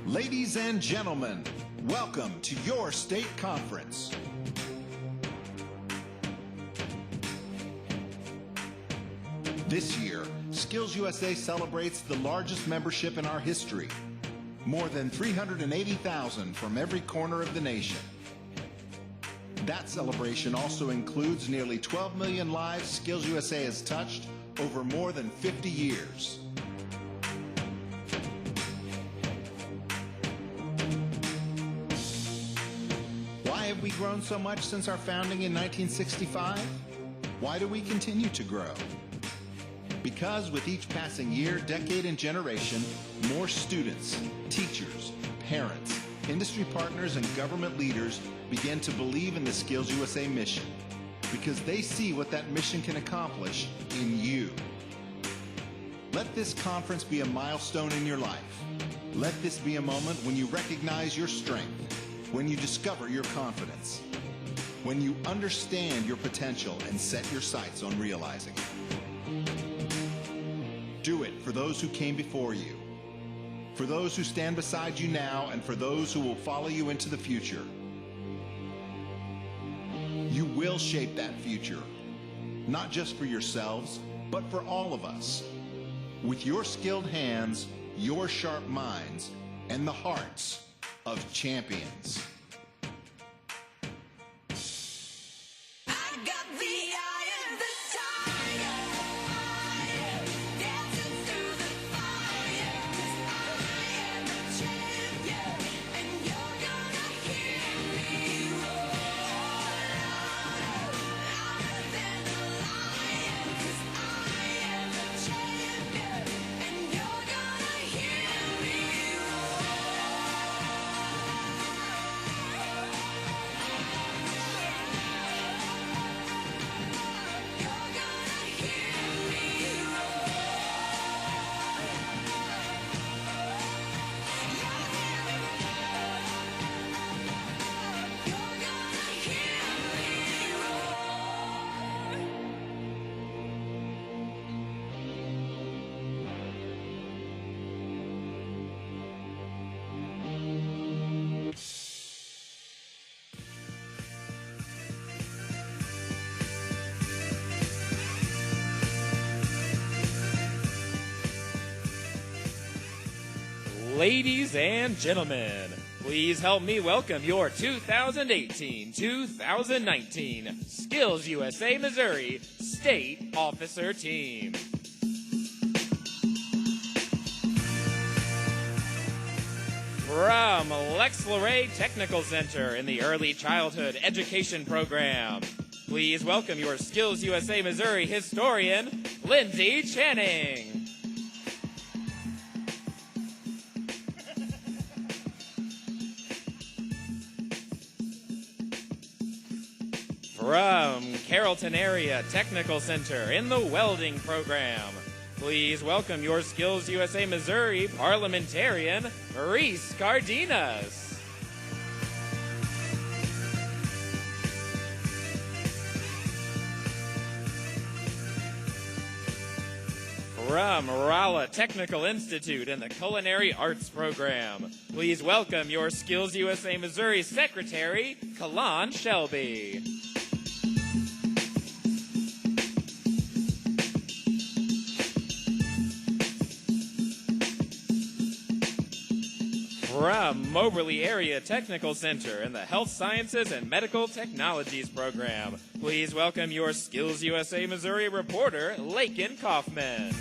Ladies and gentlemen, welcome to your state conference. This year, SkillsUSA celebrates the largest membership in our history. More than 380,000 from every corner of the nation. That celebration also includes nearly 12 million lives SkillsUSA has touched over more than 50 years. Why have we grown so much since our founding in 1965? Why do we continue to grow? Because with each passing year, decade, and generation, more students, teachers, parents, industry partners, and government leaders begin to believe in the SkillsUSA mission because they see what that mission can accomplish in you. Let this conference be a milestone in your life. Let this be a moment when you recognize your strength, when you discover your confidence, when you understand your potential and set your sights on realizing it. Do it for those who came before you, for those who stand beside you now, and for those who will follow you into the future. You will shape that future, not just for yourselves, but for all of us. With your skilled hands, your sharp minds, and the hearts of champions. Ladies and gentlemen, please help me welcome your 2018-2019 SkillsUSA Missouri State Officer Team. From Lex Luray Technical Center in the Early Childhood Education Program, please welcome your SkillsUSA Missouri historian, Lindsay Channing. From Carrollton Area Technical Center in the Welding Program, please welcome your SkillsUSA Missouri parliamentarian, Reese Cardenas. From Rolla Technical Institute in the Culinary Arts Program, please welcome your SkillsUSA Missouri Secretary, Kalan Shelby. From Moberly Area Technical Center in the Health Sciences and Medical Technologies Program, please welcome your SkillsUSA Missouri reporter, Lakin Kaufman.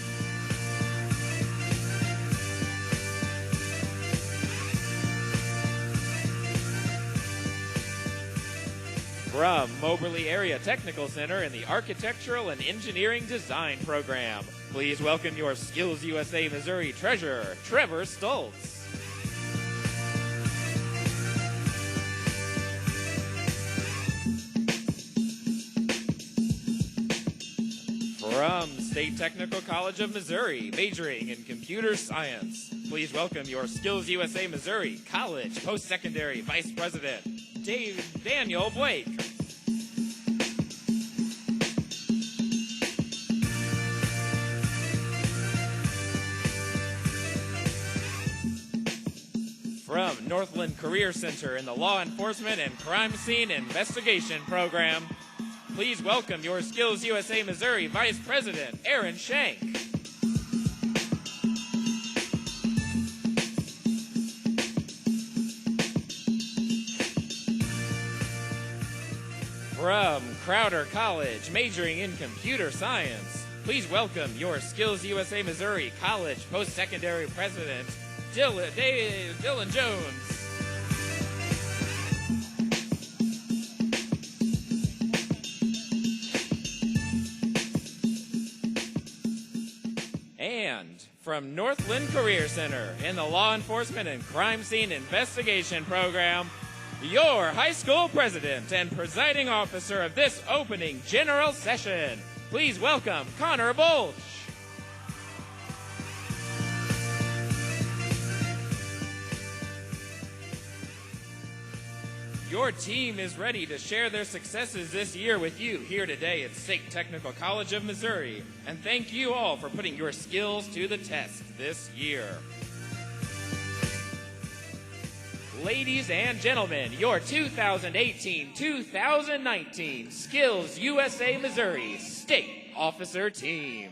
From Moberly Area Technical Center in the Architectural and Engineering Design Program, please welcome your SkillsUSA Missouri treasurer, Trevor Stoltz. From State Technical College of Missouri, majoring in computer science, please welcome your SkillsUSA Missouri College Post-Secondary Vice President, Daniel Blake. Northland Career Center in the Law Enforcement and Crime Scene Investigation Program. Please welcome your SkillsUSA Missouri Vice President, Aaron Shank. From Crowder College, majoring in computer science, please welcome your SkillsUSA Missouri College Post-Secondary President, Dylan Jones. And from Northland Career Center in the Law Enforcement and Crime Scene Investigation Program, your high school president and presiding officer of this opening general session, please welcome Connor Bolch. Your team is ready to share their successes this year with you here today at State Technical College of Missouri. And thank you all for putting your skills to the test this year. Ladies and gentlemen, your 2018-2019 SkillsUSA Missouri State Officer Team.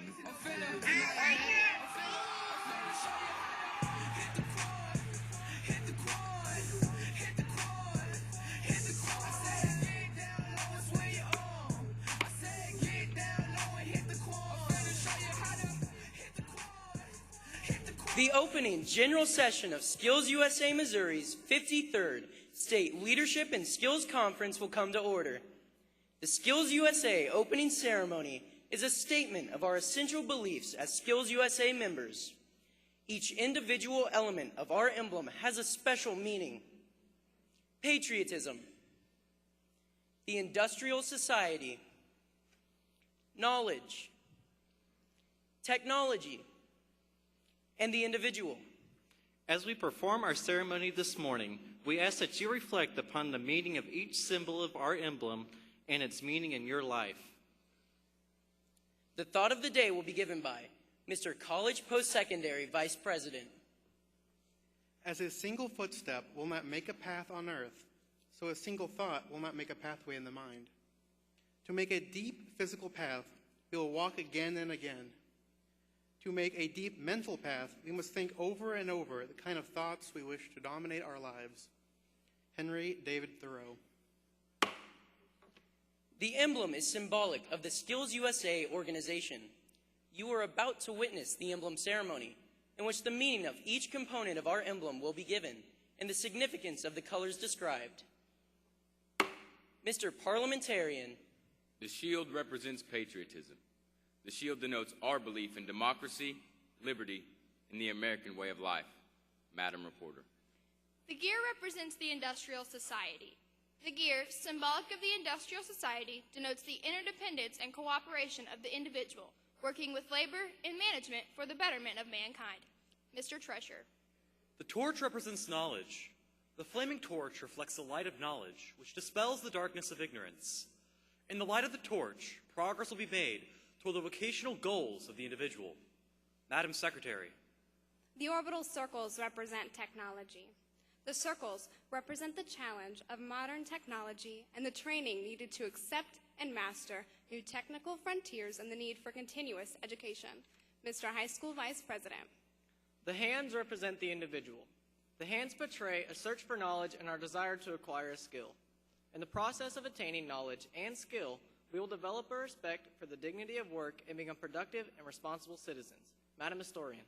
The opening general session of SkillsUSA Missouri's 53rd State Leadership and Skills Conference will come to order. The SkillsUSA opening ceremony is a statement of our essential beliefs as SkillsUSA members. Each individual element of our emblem has a special meaning. Patriotism, the industrial society, knowledge, technology, and the individual. As we perform our ceremony this morning, we ask that you reflect upon the meaning of each symbol of our emblem and its meaning in your life. The thought of the day will be given by Mr. College Post-Secondary Vice President. As a single footstep will not make a path on earth, so a single thought will not make a pathway in the mind. To make a deep physical path, we will walk again and again. To make a deep mental path, we must think over and over the kind of thoughts we wish to dominate our lives. Henry David Thoreau. The emblem is symbolic of the SkillsUSA organization. You are about to witness the emblem ceremony, in which the meaning of each component of our emblem will be given, and the significance of the colors described. Mr. Parliamentarian. The shield represents patriotism. The shield denotes our belief in democracy, liberty, and the American way of life. Madam Reporter. The gear represents the industrial society. The gear, symbolic of the industrial society, denotes the interdependence and cooperation of the individual, working with labor and management for the betterment of mankind. Mr. Treasurer. The torch represents knowledge. The flaming torch reflects the light of knowledge, which dispels the darkness of ignorance. In the light of the torch, progress will be made toward the vocational goals of the individual. Madam Secretary. The orbital circles represent technology. The circles represent the challenge of modern technology and the training needed to accept and master new technical frontiers and the need for continuous education. Mr. High School Vice President. The hands represent the individual. The hands portray a search for knowledge and our desire to acquire a skill. In the process of attaining knowledge and skill, we will develop a respect for the dignity of work and become productive and responsible citizens. Madam Historian.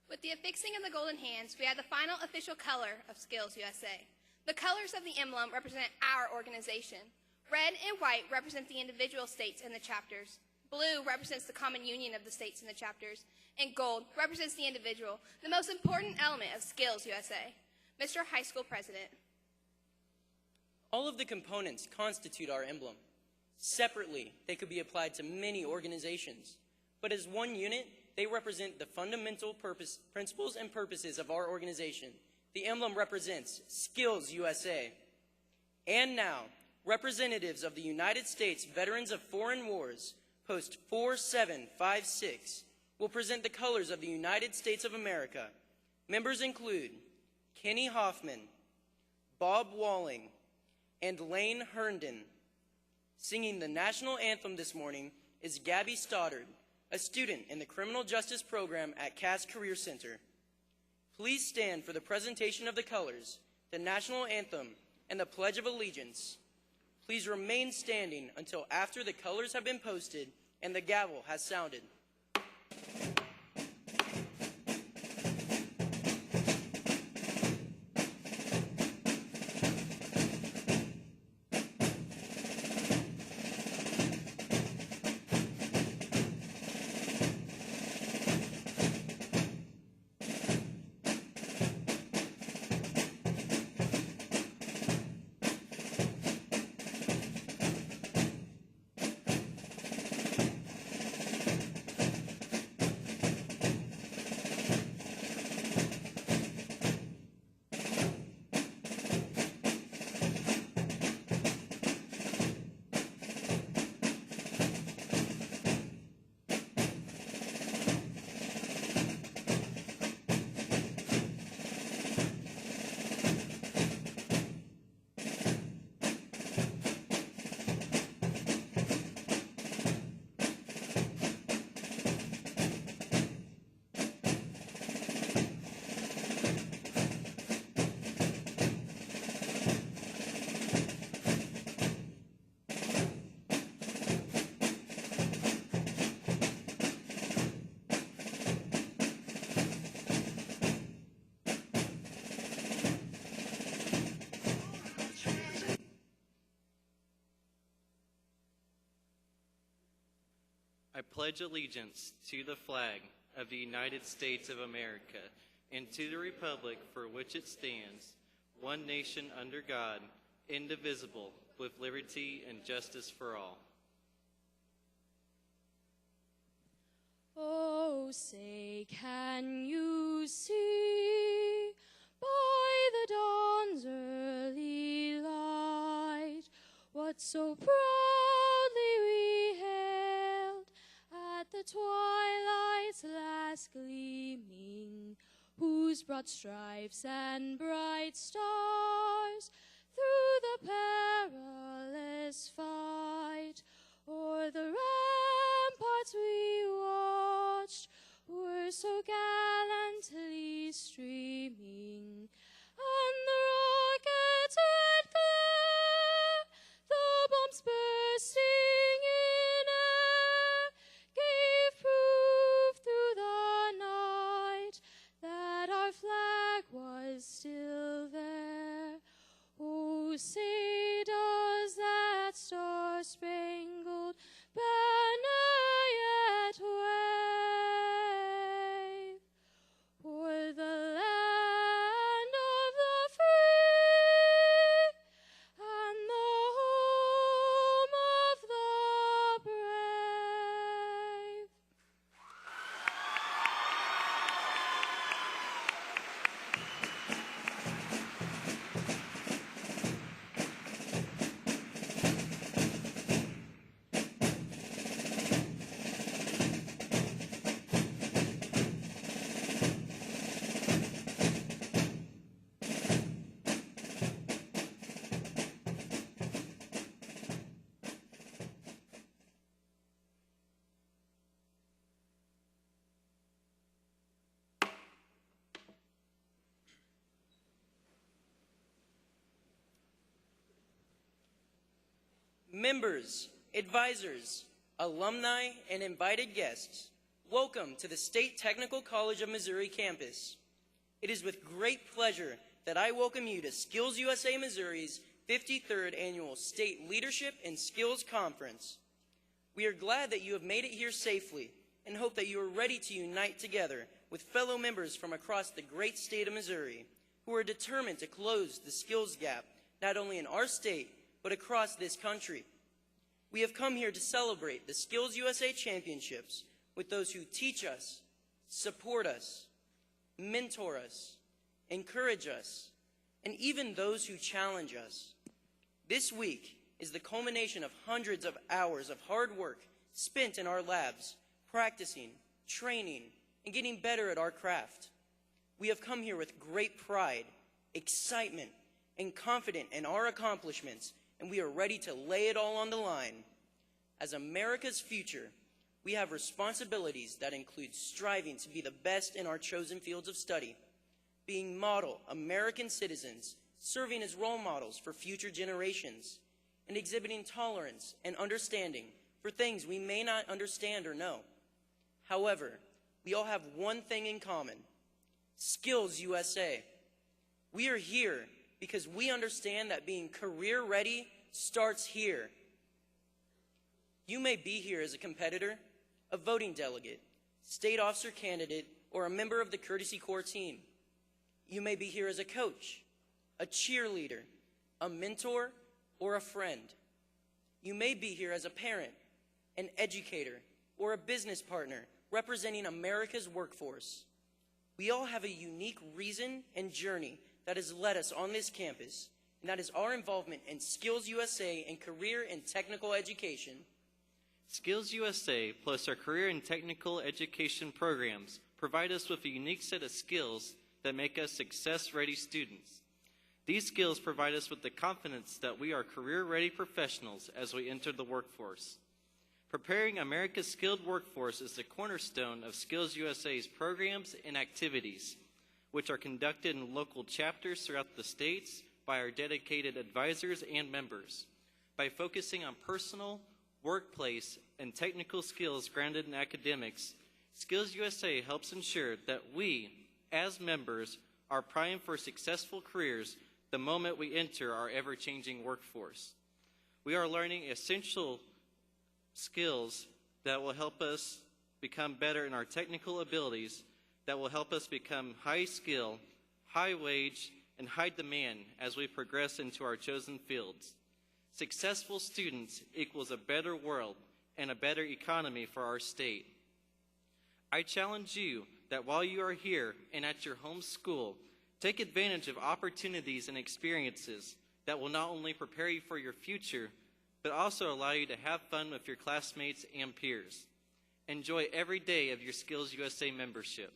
With the affixing of the golden hands, we have the final official color of SkillsUSA. The colors of the emblem represent our organization. Red and white represent the individual states and the chapters. Blue represents the common union of the states and the chapters. And gold represents the individual, the most important element of SkillsUSA. Mr. High School President. All of the components constitute our emblem. Separately, they could be applied to many organizations, but as one unit, they represent the fundamental principles and purposes of our organization. The emblem represents SkillsUSA. And now, representatives of the United States Veterans of Foreign Wars, Post 4756, will present the colors of the United States of America. Members include Kenny Hoffman, Bob Walling, and Lane Herndon. Singing the national anthem this morning is Gabby Stoddard, a student in the Criminal Justice Program at Cass Career Center. Please stand for the presentation of the colors, the national anthem, and the Pledge of Allegiance. Please remain standing until after the colors have been posted and the gavel has sounded. I pledge allegiance to the flag of the United States of America and to the republic for which it stands, one nation under God, indivisible, with liberty and justice for all. Oh, say, can you see by the dawn's early light what so proudly we hailed at the twilight's last gleaming, whose broad stripes and bright stars through the perilous fight o'er the ramparts we watched were so gallantly streaming, and the rocket's red glare, the bombs bursting in air, gave proof through the night that our flag was still there. Oh, say does that star-spangled banner yet wave o'er the land of the free and the home of the brave? Members, advisors, alumni, and invited guests, welcome to the State Technical College of Missouri campus. It is with great pleasure that I welcome you to SkillsUSA Missouri's 53rd Annual State Leadership and Skills Conference. We are glad that you have made it here safely and hope that you are ready to unite together with fellow members from across the great state of Missouri who are determined to close the skills gap not only in our state but across this country. We have come here to celebrate the SkillsUSA Championships with those who teach us, support us, mentor us, encourage us, and even those who challenge us. This week is the culmination of hundreds of hours of hard work spent in our labs, practicing, training, and getting better at our craft. We have come here with great pride, excitement, and confident in our accomplishments, and we are ready to lay it all on the line. As America's future, we have responsibilities that include striving to be the best in our chosen fields of study, being model American citizens, serving as role models for future generations, and exhibiting tolerance and understanding for things we may not understand or know. However, we all have one thing in common: Skills USA. We are here because we understand that being career ready starts here. You may be here as a competitor, a voting delegate, state officer candidate, or a member of the Courtesy Corps team. You may be here as a coach, a cheerleader, a mentor, or a friend. You may be here as a parent, an educator, or a business partner representing America's workforce. We all have a unique reason and journey that has led us on this campus, and that is our involvement in Skills USA and career and technical education. Skills USA plus our career and technical education programs provide us with a unique set of skills that make us success-ready students. These skills provide us with the confidence that we are career-ready professionals as we enter the workforce. Preparing America's skilled workforce is the cornerstone of Skills USA's programs and activities, which are conducted in local chapters throughout the states by our dedicated advisors and members. By focusing on personal, workplace, and technical skills grounded in academics, Skills USA helps ensure that we, as members, are primed for successful careers the moment we enter our ever-changing workforce. We are learning essential skills that will help us become better in our technical abilities, that will help us become high-skill, high-wage, and high-demand as we progress into our chosen fields. Successful students equals a better world and a better economy for our state. I challenge you that while you are here and at your home school, take advantage of opportunities and experiences that will not only prepare you for your future, but also allow you to have fun with your classmates and peers. Enjoy every day of your Skills USA membership.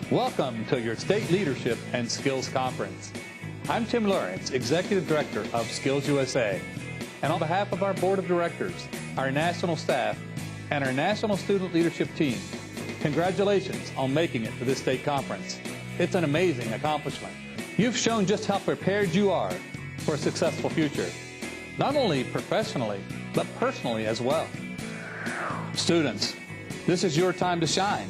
Welcome to your State Leadership and Skills Conference. I'm Tim Lawrence, Executive Director of Skills USA. And on behalf of our Board of Directors, our national staff, and our National Student Leadership Team, congratulations on making it to this state conference. It's an amazing accomplishment. You've shown just how prepared you are for a successful future, not only professionally, but personally as well. Students, this is your time to shine.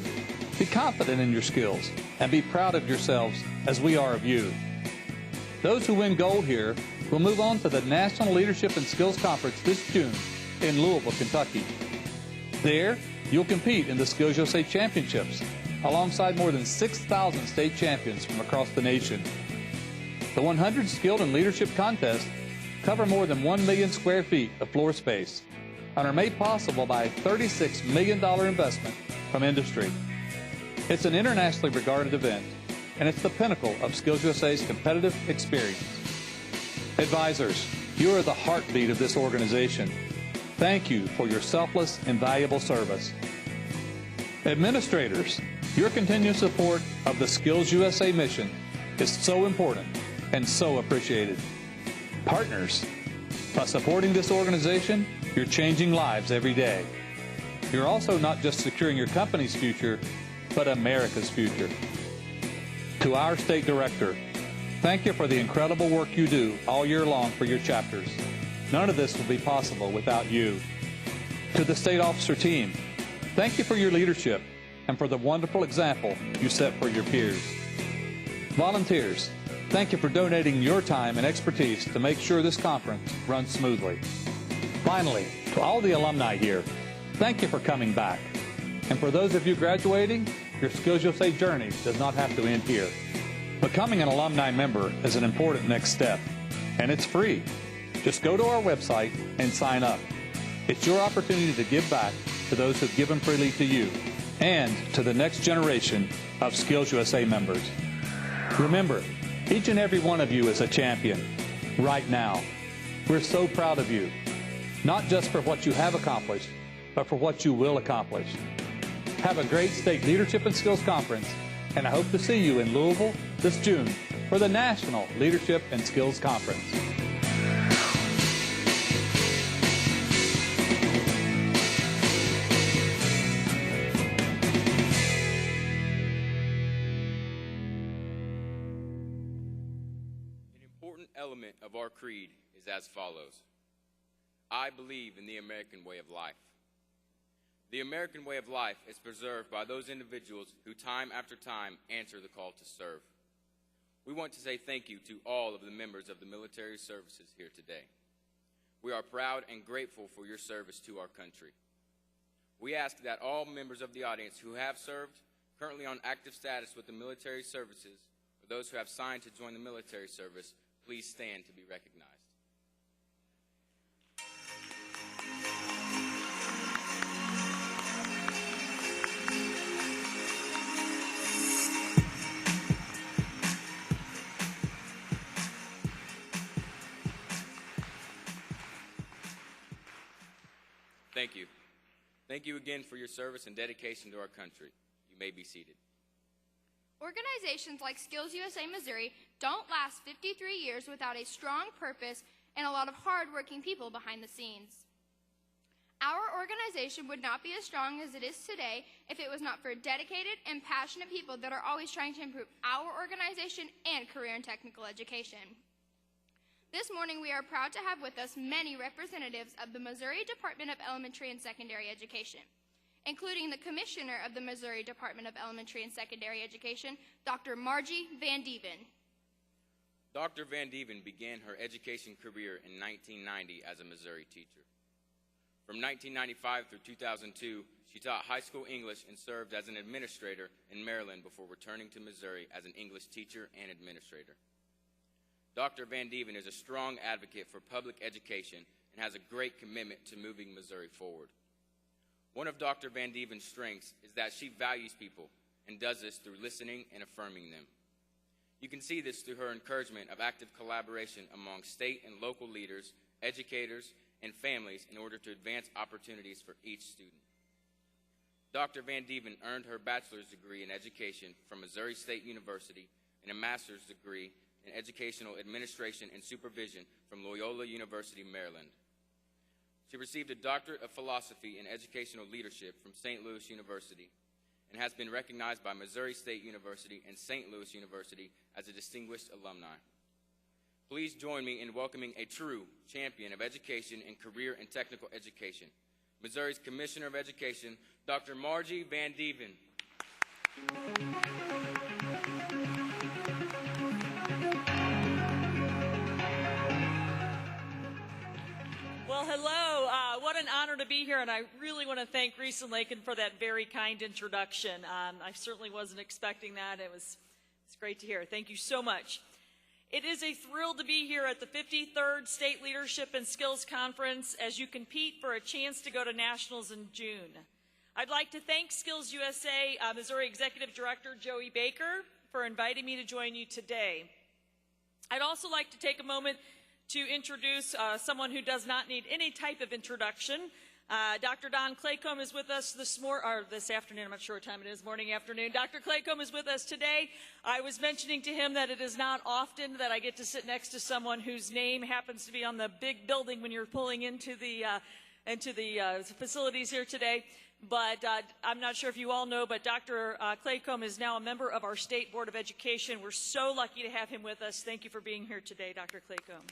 Be confident in your skills and be proud of yourselves as we are of you. Those who win gold here will move on to the National Leadership and Skills Conference this June in Louisville, Kentucky. There, you'll compete in the Skills USA Championships alongside more than 6,000 state champions from across the nation. The 100 Skilled and Leadership contests cover more than 1 million square feet of floor space and are made possible by a $36 million investment from industry. It's an internationally regarded event, and it's the pinnacle of Skills USA's competitive experience. Advisors, you are the heartbeat of this organization. Thank you for your selfless and valuable service. Administrators, your continued support of the Skills USA mission is so important and so appreciated. Partners, by supporting this organization, you're changing lives every day. You're also not just securing your company's future, but America's future. To our state director, thank you for the incredible work you do all year long for your chapters. None of this would be possible without you. To the state officer team, thank you for your leadership and for the wonderful example you set for your peers. Volunteers, thank you for donating your time and expertise to make sure this conference runs smoothly. Finally, to all the alumni here, thank you for coming back. And for those of you graduating, your Skills USA journey does not have to end here. Becoming an alumni member is an important next step, and it's free. Just go to our website and sign up. It's your opportunity to give back to those who've given freely to you and to the next generation of Skills USA members. Remember, each and every one of you is a champion right now. We're so proud of you, not just for what you have accomplished, but for what you will accomplish. Have a great State Leadership and Skills Conference and I hope to see you in Louisville this June for the National Leadership and Skills Conference. An important element of our creed is as follows. I believe in the American way of life. The American way of life is preserved by those individuals who time after time answer the call to serve. We want to say thank you to all of the members of the military services here today. We are proud and grateful for your service to our country. We ask that all members of the audience who have served, currently on active status with the military services, or those who have signed to join the military service, please stand to be recognized. Thank you. Thank you again for your service and dedication to our country. You may be seated. Organizations like SkillsUSA Missouri don't last 53 years without a strong purpose and a lot of hard-working people behind the scenes. Our organization would not be as strong as it is today if it was not for dedicated and passionate people that are always trying to improve our organization and career and technical education. This morning, we are proud to have with us many representatives of the Missouri Department of Elementary and Secondary Education, including the Commissioner of the Missouri Department of Elementary and Secondary Education, Dr. Margie Van Dieven. Dr. Van Dieven began her education career in 1990 as a Missouri teacher. From 1995 through 2002, she taught high school English and served as an administrator in Maryland before returning to Missouri as an English teacher and administrator. Dr. Van Dieven is a strong advocate for public education and has a great commitment to moving Missouri forward. One of Dr. Van Dieven's strengths is that she values people and does this through listening and affirming them. You can see this through her encouragement of active collaboration among state and local leaders, educators, and families in order to advance opportunities for each student. Dr. Van Dieven earned her bachelor's degree in education from Missouri State University and a master's degree in educational administration and supervision from Loyola University, Maryland. She received a doctorate of philosophy in educational leadership from St. Louis University and has been recognized by Missouri State University and St. Louis University as a distinguished alumni. Please join me in welcoming a true champion of education and career and technical education, Missouri's Commissioner of Education, Dr. Margie Van Dieven. Well, hello. What an honor to be here, and I really want to thank Reese and Lakin for that very kind introduction. I certainly wasn't expecting that. It's great to hear. Thank you so much. It is a thrill to be here at the 53rd State Leadership and Skills Conference as you compete for a chance to go to Nationals in June. I'd like to thank SkillsUSA Missouri Executive Director Joey Baker for inviting me to join you today. I'd also like to take a moment to introduce someone who does not need any type of introduction. Dr. Don Claycomb is with us this afternoon. I'm not sure what time it is, morning, afternoon. Dr. Claycomb is with us today. I was mentioning to him that it is not often that I get to sit next to someone whose name happens to be on the big building when you're pulling into the facilities here today. But I'm not sure if you all know, but Dr. Claycomb is now a member of our State Board of Education. We're so lucky to have him with us. Thank you for being here today, Dr. Claycomb.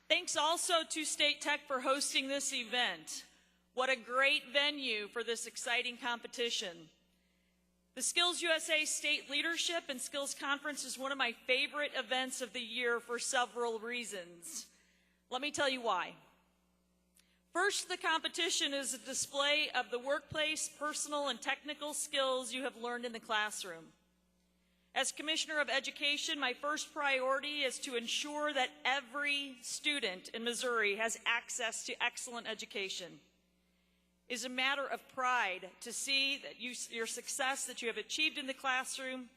Thanks also to State Tech for hosting this event. What a great venue for this exciting competition. The SkillsUSA State Leadership and Skills Conference is one of my favorite events of the year for several reasons. Let me tell you why. First, the competition is a display of the workplace, personal, and technical skills you have learned in the classroom. As Commissioner of Education, my first priority is to ensure that every student in Missouri has access to excellent education. It is a matter of pride to see that your success that you have achieved in the classroom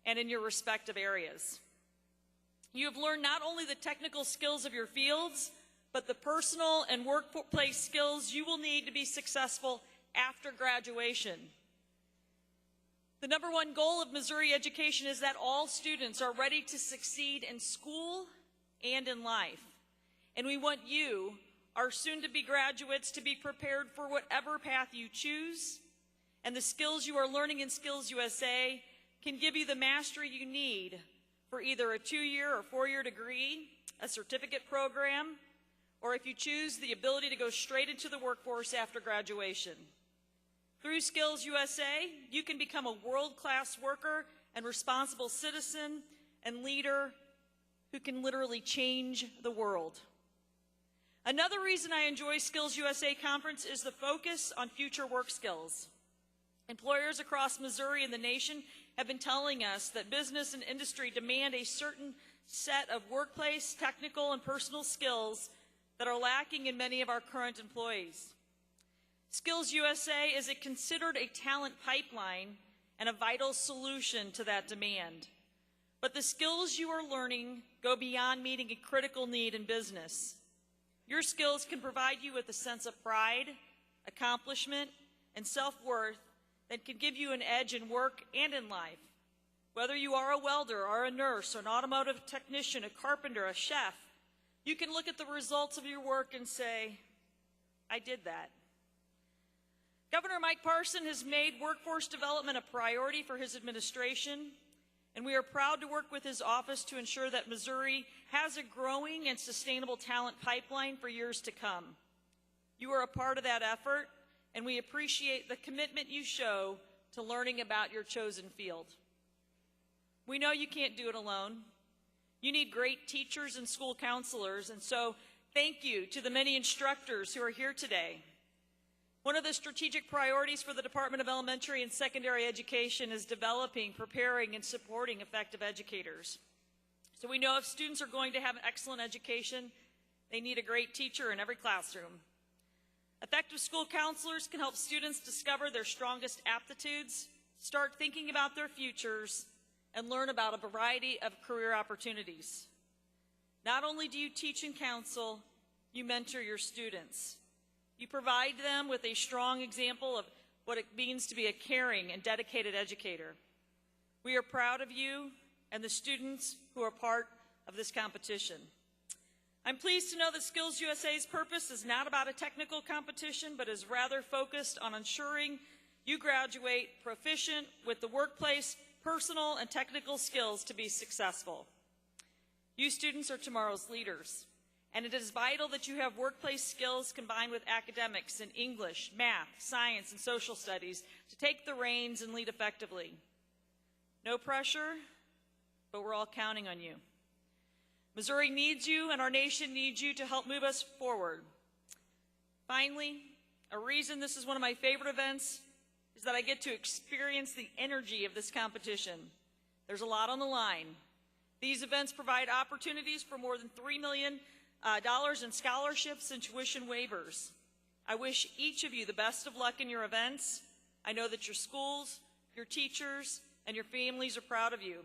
and in your respective areas. You have learned not only the technical skills of your fields, but the personal and workplace skills you will need to be successful after graduation. The number one goal of Missouri education is that all students are ready to succeed in school and in life. And we want you, our soon-to-be graduates, to be prepared for whatever path you choose. And the skills you are learning in SkillsUSA can give you the mastery you need for either a 2-year or 4-year degree, a certificate program, or if you choose, the ability to go straight into the workforce after graduation. Through SkillsUSA, you can become a world-class worker and responsible citizen and leader who can literally change the world. Another reason I enjoy SkillsUSA Conference is the focus on future work skills. Employers across Missouri and the nation have been telling us that business and industry demand a certain set of workplace, technical, and personal skills that are lacking in many of our current employees. SkillsUSA is considered a talent pipeline and a vital solution to that demand. But the skills you are learning go beyond meeting a critical need in business. Your skills can provide you with a sense of pride, accomplishment, and self-worth that can give you an edge in work and in life. Whether you are a welder or a nurse or an automotive technician, a carpenter, a chef, you can look at the results of your work and say, I did that. Governor Mike Parson has made workforce development a priority for his administration, and we are proud to work with his office to ensure that Missouri has a growing and sustainable talent pipeline for years to come. You are a part of that effort, and we appreciate the commitment you show to learning about your chosen field. We know you can't do it alone. You need great teachers and school counselors, and so thank you to the many instructors who are here today. One of the strategic priorities for the Department of Elementary and Secondary Education is developing, preparing, and supporting effective educators. So we know if students are going to have an excellent education, they need a great teacher in every classroom. Effective school counselors can help students discover their strongest aptitudes, start thinking about their futures, and learn about a variety of career opportunities. Not only do you teach and counsel, you mentor your students. You provide them with a strong example of what it means to be a caring and dedicated educator. We are proud of you and the students who are part of this competition. I'm pleased to know that SkillsUSA's purpose is not about a technical competition, but is rather focused on ensuring you graduate proficient with the workplace, personal, and technical skills to be successful. You students are tomorrow's leaders, and it is vital that you have workplace skills combined with academics in English, math, science, and social studies to take the reins and lead effectively. No pressure, but we're all counting on you. Missouri needs you, and our nation needs you to help move us forward. Finally, a reason this is one of my favorite events is that I get to experience the energy of this competition. There's a lot on the line. These events provide opportunities for more than $3 million in scholarships and tuition waivers. I wish each of you the best of luck in your events. I know that your schools, your teachers, and your families are proud of you.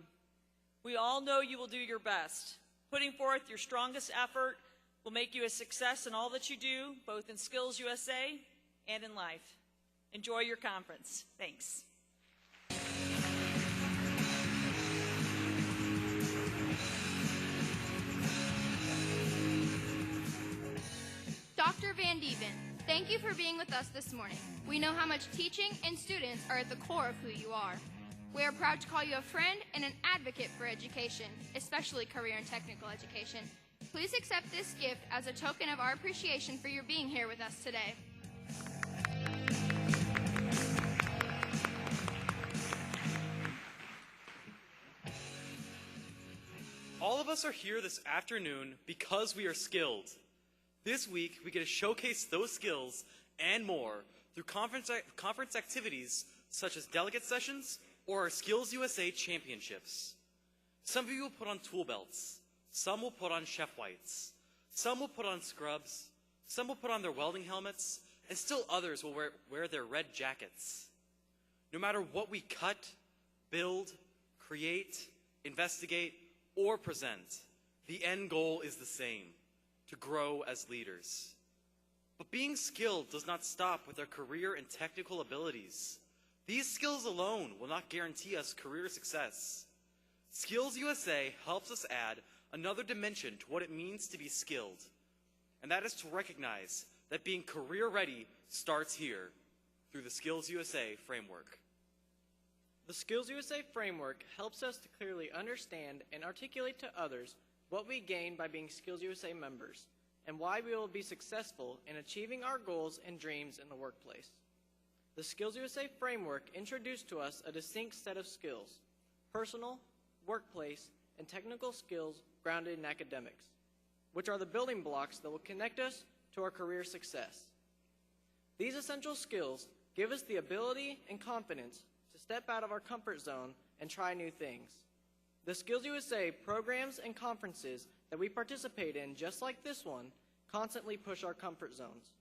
We all know you will do your best. Putting forth your strongest effort will make you a success in all that you do, both in SkillsUSA and in life. Enjoy your conference. Thanks. Dr. Van Dieven, thank you for being with us this morning. We know how much teaching and students are at the core of who you are. We are proud to call you a friend and an advocate for education, especially career and technical education. Please accept this gift as a token of our appreciation for your being here with us today. All of us are here this afternoon because we are skilled. This week, we get to showcase those skills and more through conference activities such as delegate sessions or our SkillsUSA championships. Some of you will put on tool belts. Some will put on chef whites. Some will put on scrubs. Some will put on their welding helmets. And still others will wear their red jackets. No matter what we cut, build, create, investigate, or present, the end goal is the same: to grow as leaders. But being skilled does not stop with our career and technical abilities. These skills alone will not guarantee us career success. SkillsUSA helps us add another dimension to what it means to be skilled, and that is to recognize that being career ready starts here through the SkillsUSA framework. The SkillsUSA framework helps us to clearly understand and articulate to others what we gain by being SkillsUSA members and why we will be successful in achieving our goals and dreams in the workplace. The SkillsUSA framework introduced to us a distinct set of skills: personal, workplace, and technical skills grounded in academics, which are the building blocks that will connect us to our career success. These essential skills give us the ability and confidence to step out of our comfort zone and try new things. The SkillsUSA programs and conferences that we participate in, just like this one, constantly push our comfort zones.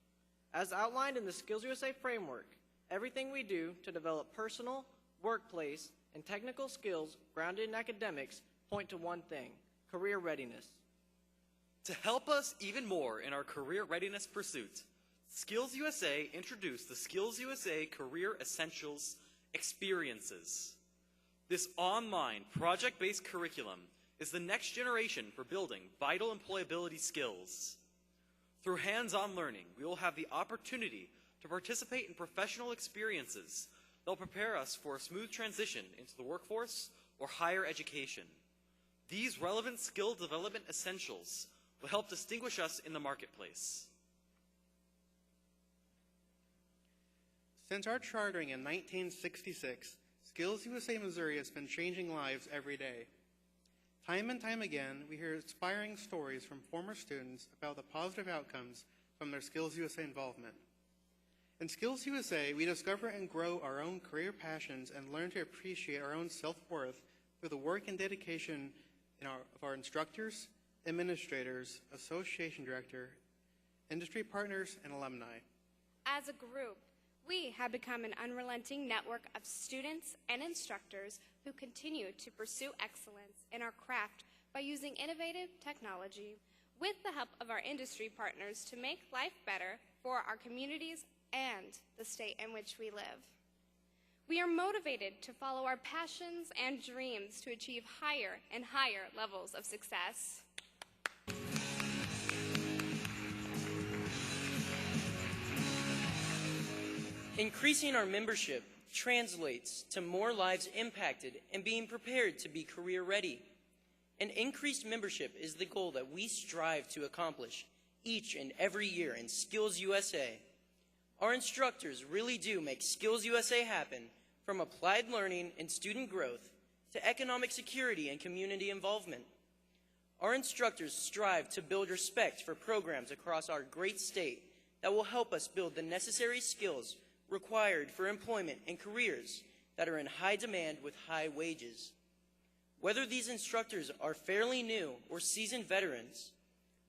As outlined in the SkillsUSA framework, everything we do to develop personal, workplace, and technical skills grounded in academics point to one thing: career readiness. To help us even more in our career readiness pursuit, SkillsUSA introduced the SkillsUSA Career Essentials Experiences. This online, project-based curriculum is the next generation for building vital employability skills. Through hands-on learning, we will have the opportunity to participate in professional experiences that will prepare us for a smooth transition into the workforce or higher education. These relevant skill development essentials will help distinguish us in the marketplace. Since our chartering in 1966, SkillsUSA Missouri has been changing lives every day. Time and time again, we hear inspiring stories from former students about the positive outcomes from their SkillsUSA involvement. In SkillsUSA, we discover and grow our own career passions and learn to appreciate our own self-worth through the work and dedication of our instructors, administrators, association director, industry partners, and alumni. As a group, we have become an unrelenting network of students and instructors who continue to pursue excellence in our craft by using innovative technology with the help of our industry partners to make life better for our communities and the state in which we live. We are motivated to follow our passions and dreams to achieve higher and higher levels of success. Increasing our membership translates to more lives impacted and being prepared to be career ready. An increased membership is the goal that we strive to accomplish each and every year in SkillsUSA. Our instructors really do make SkillsUSA happen, from applied learning and student growth to economic security and community involvement. Our instructors strive to build respect for programs across our great state that will help us build the necessary skills required for employment and careers that are in high demand with high wages. Whether these instructors are fairly new or seasoned veterans,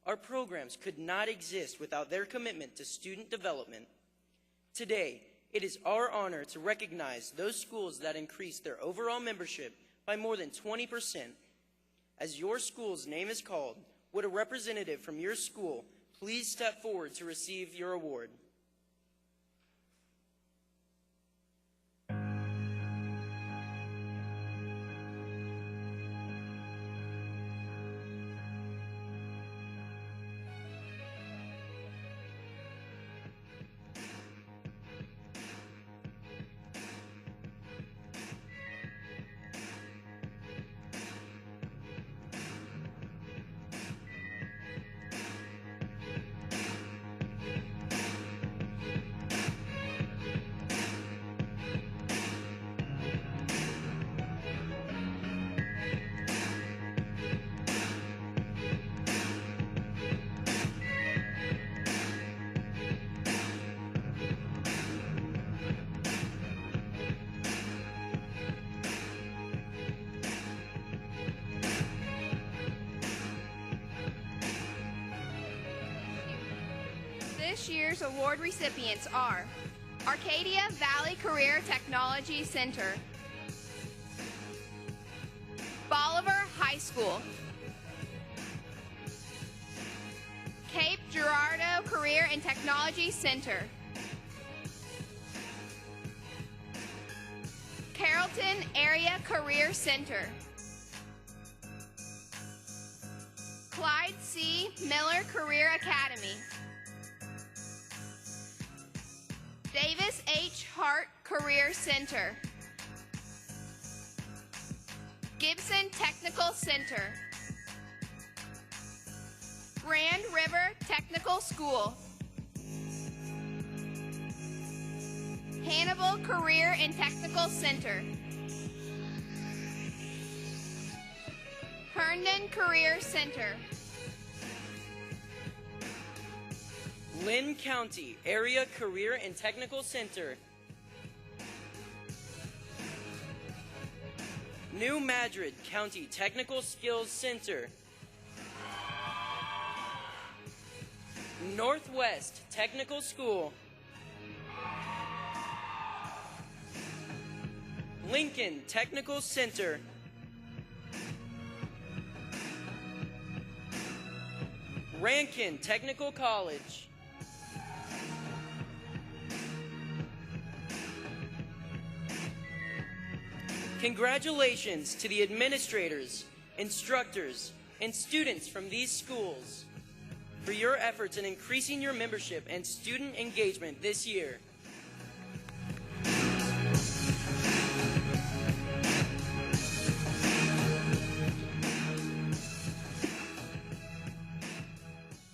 our programs could not exist without their commitment to student development. Today, it is our honor to recognize those schools that increased their overall membership by more than 20%. As your school's name is called, would a representative from your school please step forward to receive your award? This year's award recipients are Arcadia Valley Career Technology Center, Bolivar High School, Career and Technology Center. Carrollton Area Career Center. Clyde C. Miller Career Academy. Davis H. Hart Career Center. Gibson Technical Center. Grand River Technical School. Hannibal Career and Technical Center. Herndon Career Center. Lynn County Area Career and Technical Center. New Madrid County Technical Skills Center. Northwest Technical School. Lincoln Technical Center. Rankin Technical College. Congratulations to the administrators, instructors, and students from these schools for your efforts in increasing your membership and student engagement this year.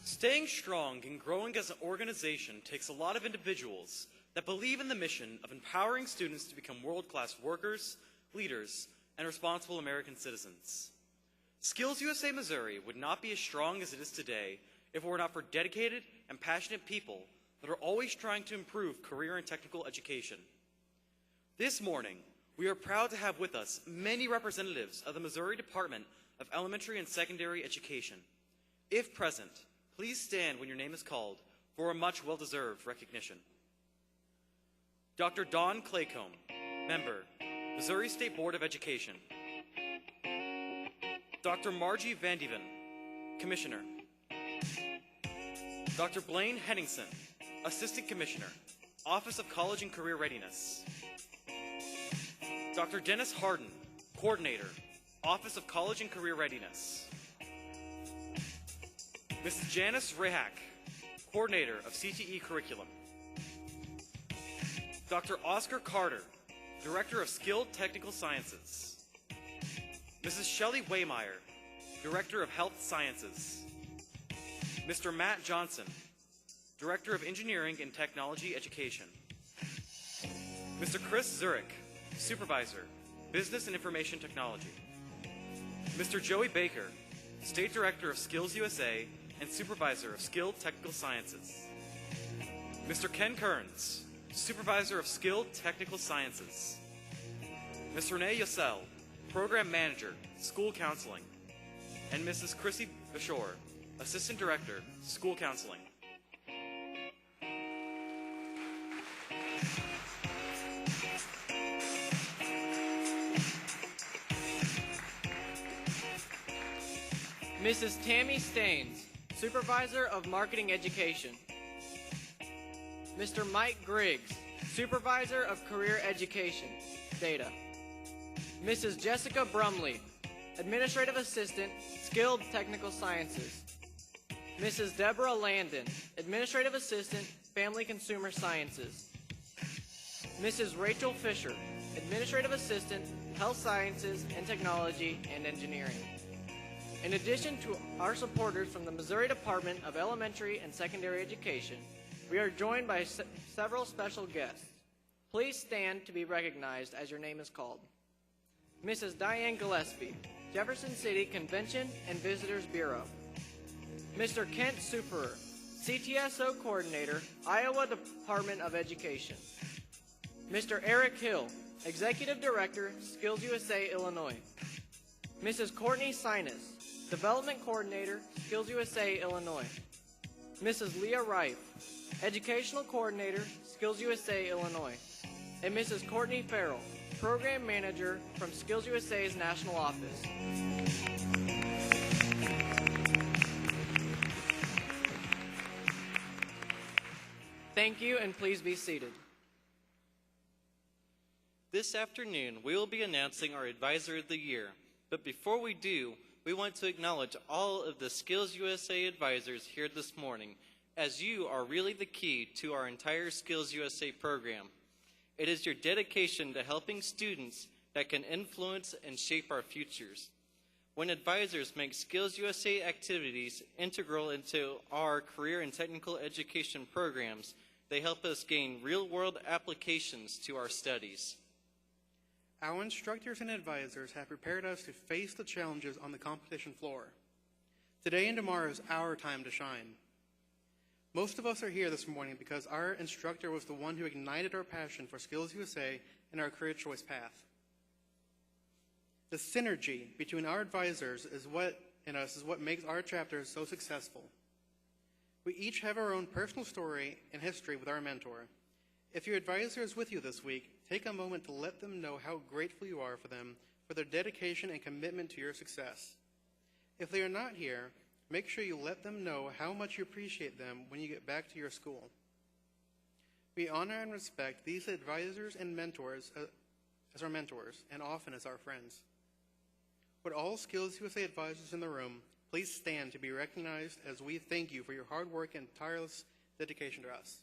Staying strong and growing as an organization takes a lot of individuals that believe in the mission of empowering students to become world-class workers, leaders, and responsible American citizens. SkillsUSA Missouri would not be as strong as it is today if it were not for dedicated and passionate people that are always trying to improve career and technical education. This morning, we are proud to have with us many representatives of the Missouri Department of Elementary and Secondary Education. If present, please stand when your name is called for a much well-deserved recognition. Dr. Don Claycomb, Member, Missouri State Board of Education. Dr. Margie Vandeven, Commissioner. Dr. Blaine Henningsen, Assistant Commissioner, Office of College and Career Readiness. Dr. Dennis Harden, Coordinator, Office of College and Career Readiness. Mrs. Janice Rehak, Coordinator of CTE Curriculum. Dr. Oscar Carter, Director of Skilled Technical Sciences. Mrs. Shelley Waymeyer, Director of Health Sciences. Mr. Matt Johnson, Director of Engineering and Technology Education. Mr. Chris Zurich, Supervisor, Business and Information Technology. Mr. Joey Baker, State Director of SkillsUSA and Supervisor of Skilled Technical Sciences. Mr. Ken Kearns, Supervisor of Skilled Technical Sciences. Ms. Renee Yossel, Program Manager, School Counseling. And Mrs. Chrissy Bashore, Assistant Director, School Counseling. Mrs. Tammy Staines, Supervisor of Marketing Education. Mr. Mike Griggs, Supervisor of Career Education, Data. Mrs. Jessica Brumley, Administrative Assistant, Skilled Technical Sciences. Mrs. Deborah Landon, Administrative Assistant, Family Consumer Sciences. Mrs. Rachel Fisher, Administrative Assistant, Health Sciences and Technology and Engineering. In addition to our supporters from the Missouri Department of Elementary and Secondary Education, we are joined by several special guests. Please stand to be recognized as your name is called. Mrs. Diane Gillespie, Jefferson City Convention and Visitors Bureau. Mr. Kent Superer, CTSO Coordinator, Iowa Department of Education. Mr. Eric Hill, Executive Director, SkillsUSA Illinois. Mrs. Courtney Sinus, Development Coordinator, SkillsUSA Illinois. Mrs. Leah Rife, Educational Coordinator, SkillsUSA Illinois. And Mrs. Courtney Farrell, Program Manager from SkillsUSA's National Office. Thank you, and please be seated. This afternoon, we will be announcing our Advisor of the Year. But before we do, we want to acknowledge all of the Skills USA advisors here this morning, as you are really the key to our entire Skills USA program. It is your dedication to helping students that can influence and shape our futures. When advisors make Skills USA activities integral into our career and technical education programs, they help us gain real-world applications to our studies. Our instructors and advisors have prepared us to face the challenges on the competition floor. Today and tomorrow is our time to shine. Most of us are here this morning because our instructor was the one who ignited our passion for Skills USA and our career choice path. The synergy between our advisors is what makes our chapters so successful. We each have our own personal story and history with our mentor. If your advisor is with you this week, take a moment to let them know how grateful you are for them, for their dedication and commitment to your success. If they are not here, make sure you let them know how much you appreciate them when you get back to your school. We honor and respect these advisors and mentors as our mentors, and often as our friends. Would all Skills USA advisors in the room please stand to be recognized as we thank you for your hard work and tireless dedication to us.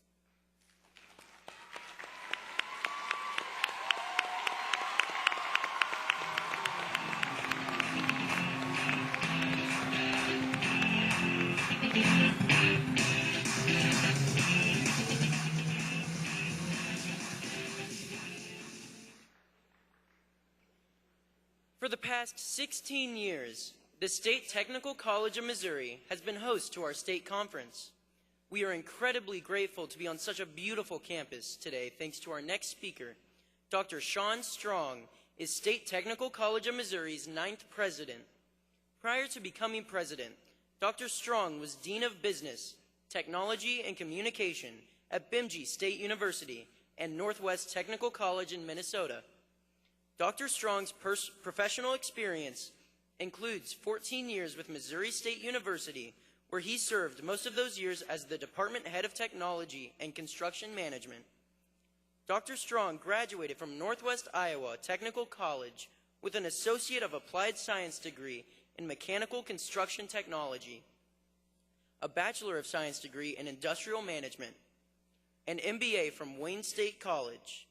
For the past 16 years, the State Technical College of Missouri has been host to our state conference. We are incredibly grateful to be on such a beautiful campus today thanks to our next speaker. Dr. Sean Strong is State Technical College of Missouri's 9th president. Prior to becoming president, Dr. Strong was Dean of Business, Technology, and Communication at Bemidji State University and Northwest Technical College in Minnesota. Dr. Strong's professional experience includes 14 years with Missouri State University, where he served most of those years as the Department Head of Technology and Construction Management. Dr. Strong graduated from Northwest Iowa Technical College with an Associate of Applied Science degree in Mechanical Construction Technology, a Bachelor of Science degree in Industrial Management, an MBA from Wayne State College,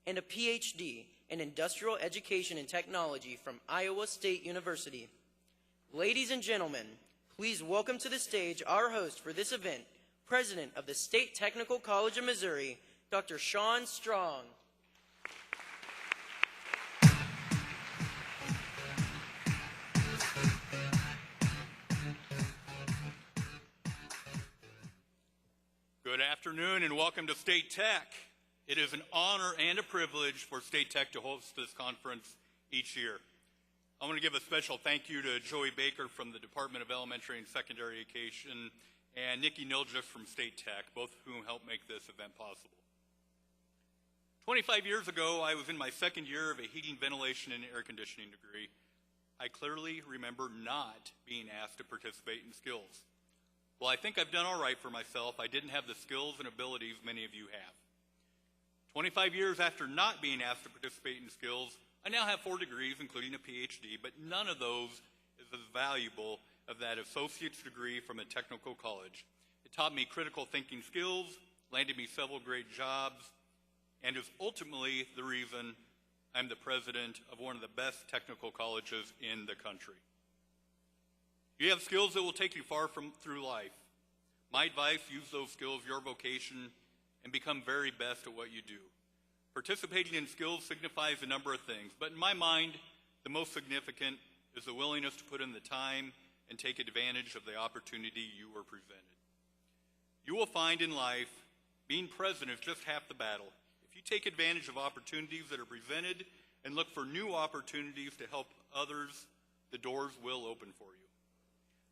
and a PhD in Industrial Education and Technology from Iowa State University. Ladies and gentlemen, please welcome to the stage our host for this event, President of the State Technical College of Missouri, Dr. Sean Strong. Good afternoon and welcome to State Tech. It is an honor and a privilege for State Tech to host this conference each year. I want to give a special thank you to Joey Baker from the Department of Elementary and Secondary Education and Nikki Niljuk from State Tech, both of whom helped make this event possible. 25 years ago, I was in my second year of a heating, ventilation, and air conditioning degree. I clearly remember not being asked to participate in skills. Well, I think I've done all right for myself. I didn't have the skills and abilities many of you have. 25 years after not being asked to participate in skills, I now have 4 degrees, including a PhD, but none of those is as valuable as that associate's degree from a technical college. It taught me critical thinking skills, landed me several great jobs, and is ultimately the reason I'm the president of one of the best technical colleges in the country. You have skills that will take you far through life. My advice, use those skills, your vocation, and become very best at what you do. Participating in skills signifies a number of things, but in my mind, the most significant is the willingness to put in the time and take advantage of the opportunity you were presented. You will find in life, being present is just half the battle. If you take advantage of opportunities that are presented and look for new opportunities to help others, the doors will open for you.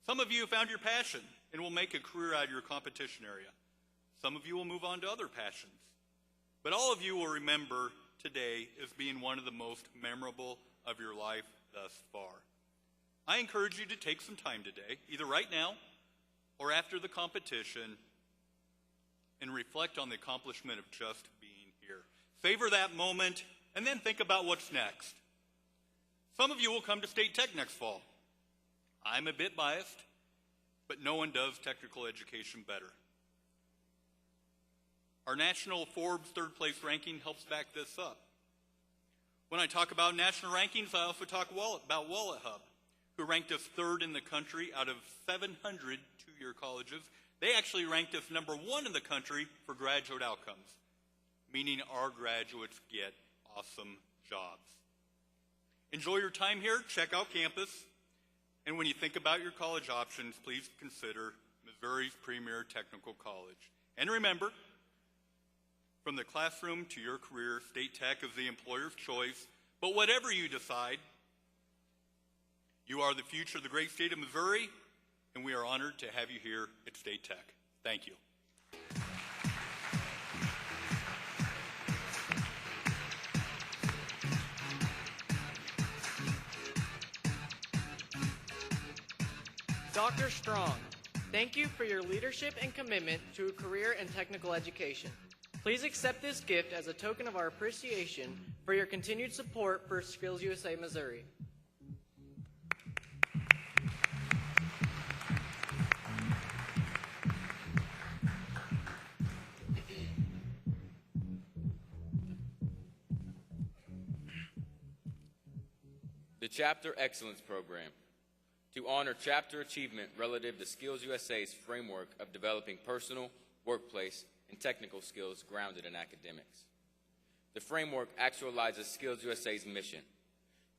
Some of you have found your passion and will make a career out of your competition area. Some of you will move on to other passions. But all of you will remember today as being one of the most memorable of your life thus far. I encourage you to take some time today, either right now or after the competition, and reflect on the accomplishment of just being here. Savor that moment, and then think about what's next. Some of you will come to State Tech next fall. I'm a bit biased, but no one does technical education better. Our national Forbes third-place ranking helps back this up. When I talk about national rankings, I also talk about Wallet Hub, who ranked us third in the country out of 700 two-year colleges. They actually ranked us number 1 in the country for graduate outcomes, meaning our graduates get awesome jobs. Enjoy your time here, check out campus, and when you think about your college options, please consider Missouri's premier technical college. And remember, from the classroom to your career, State Tech is the employer's choice, but whatever you decide, you are the future of the great state of Missouri, and we are honored to have you here at State Tech. Thank you. Dr. Strong, thank you for your leadership and commitment to a career in technical education. Please accept this gift as a token of our appreciation for your continued support for SkillsUSA Missouri. The Chapter Excellence Program, to honor chapter achievement relative to SkillsUSA's framework of developing personal, workplace, and technical skills grounded in academics. The framework actualizes SkillsUSA's mission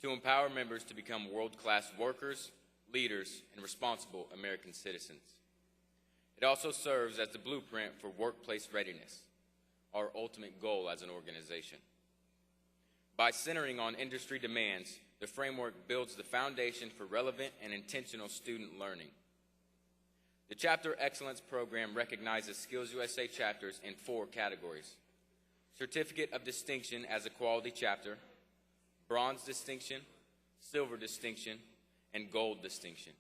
to empower members to become world-class workers, leaders, and responsible American citizens. It also serves as the blueprint for workplace readiness, our ultimate goal as an organization. By centering on industry demands, the framework builds the foundation for relevant and intentional student learning. The Chapter Excellence Program recognizes SkillsUSA chapters in 4 categories: Certificate of Distinction as a Quality Chapter, Bronze Distinction, Silver Distinction, and Gold Distinction.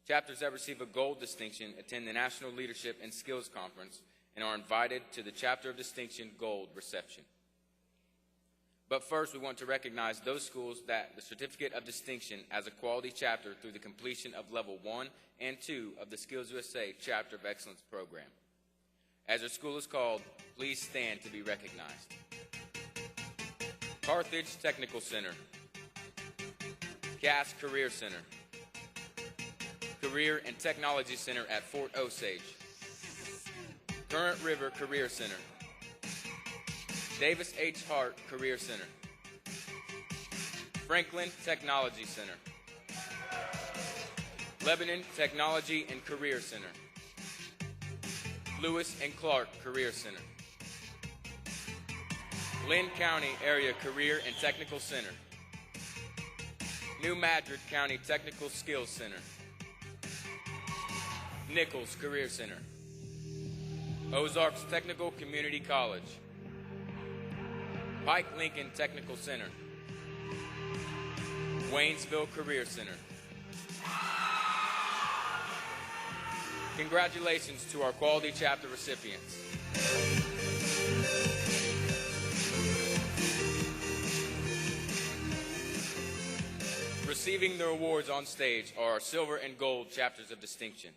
Chapters that receive a Gold Distinction attend the National Leadership and Skills Conference and are invited to the Chapter of Distinction Gold reception. But first, we want to recognize those schools that the Certificate of Distinction as a Quality Chapter through the completion of Level 1 and 2 of the SkillsUSA Chapter of Excellence program. As your school is called, please stand to be recognized. Carthage Technical Center, Cass Career Center, Career and Technology Center at Fort Osage, Current River Career Center, Davis H. Hart Career Center, Franklin Technology Center, Lebanon Technology and Career Center, Lewis and Clark Career Center, Lynn County Area Career and Technical Center, New Madrid County Technical Skills Center, Nichols Career Center, Ozarks Technical Community College, Pike Lincoln Technical Center, Waynesville Career Center. Congratulations to our Quality Chapter recipients. Receiving their awards on stage are our Silver and Gold Chapters of Distinction.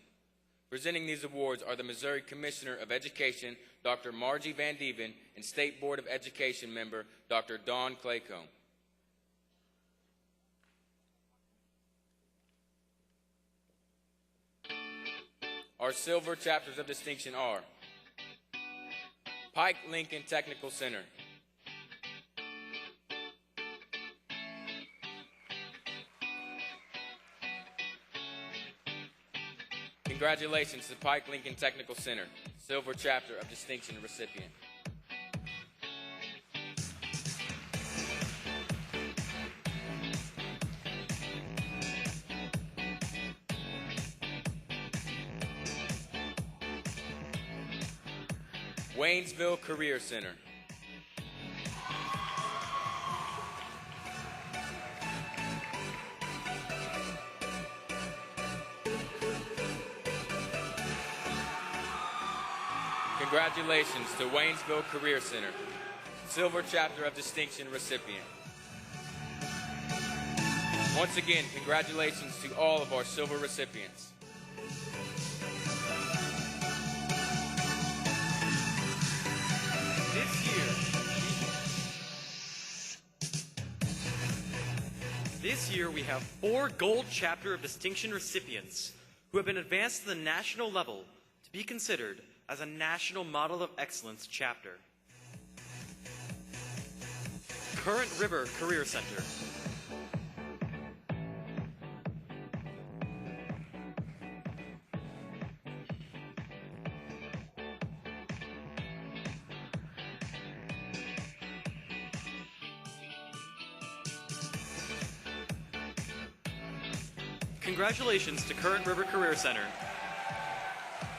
Presenting these awards are the Missouri Commissioner of Education, Dr. Margie Van Dieven, and State Board of Education member, Dr. Dawn Claycomb. Our Silver Chapters of Distinction are Pike Lincoln Technical Center, congratulations to Pike Lincoln Technical Center, Silver Chapter of Distinction recipient. Waynesville Career Center, congratulations to Waynesville Career Center, Silver Chapter of Distinction recipient. Once again, congratulations to all of our silver recipients. This year we have 4 Gold Chapter of Distinction recipients who have been advanced to the national level to be considered as a National Model of Excellence chapter. Current River Career Center. Congratulations to Current River Career Center,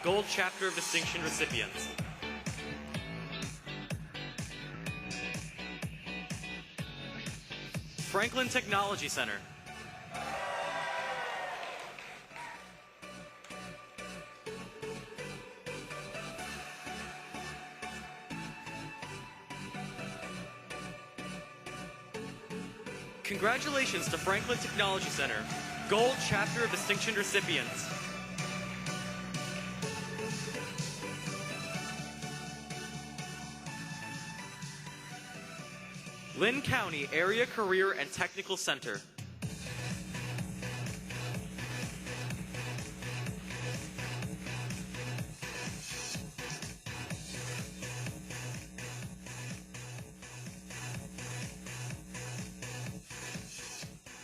Gold Chapter of Distinction recipients. Franklin Technology Center. Congratulations to Franklin Technology Center, Gold Chapter of Distinction recipients. Lynn County Area Career and Technical Center.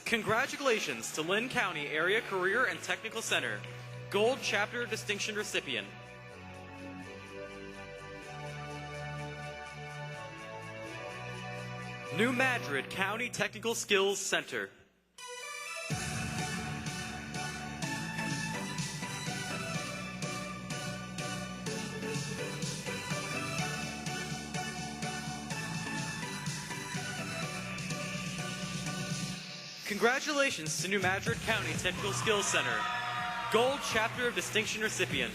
Congratulations to Lynn County Area Career and Technical Center, Gold Chapter Distinction recipient. New Madrid County Technical Skills Center. Congratulations to New Madrid County Technical Skills Center, Gold Chapter of Distinction recipient.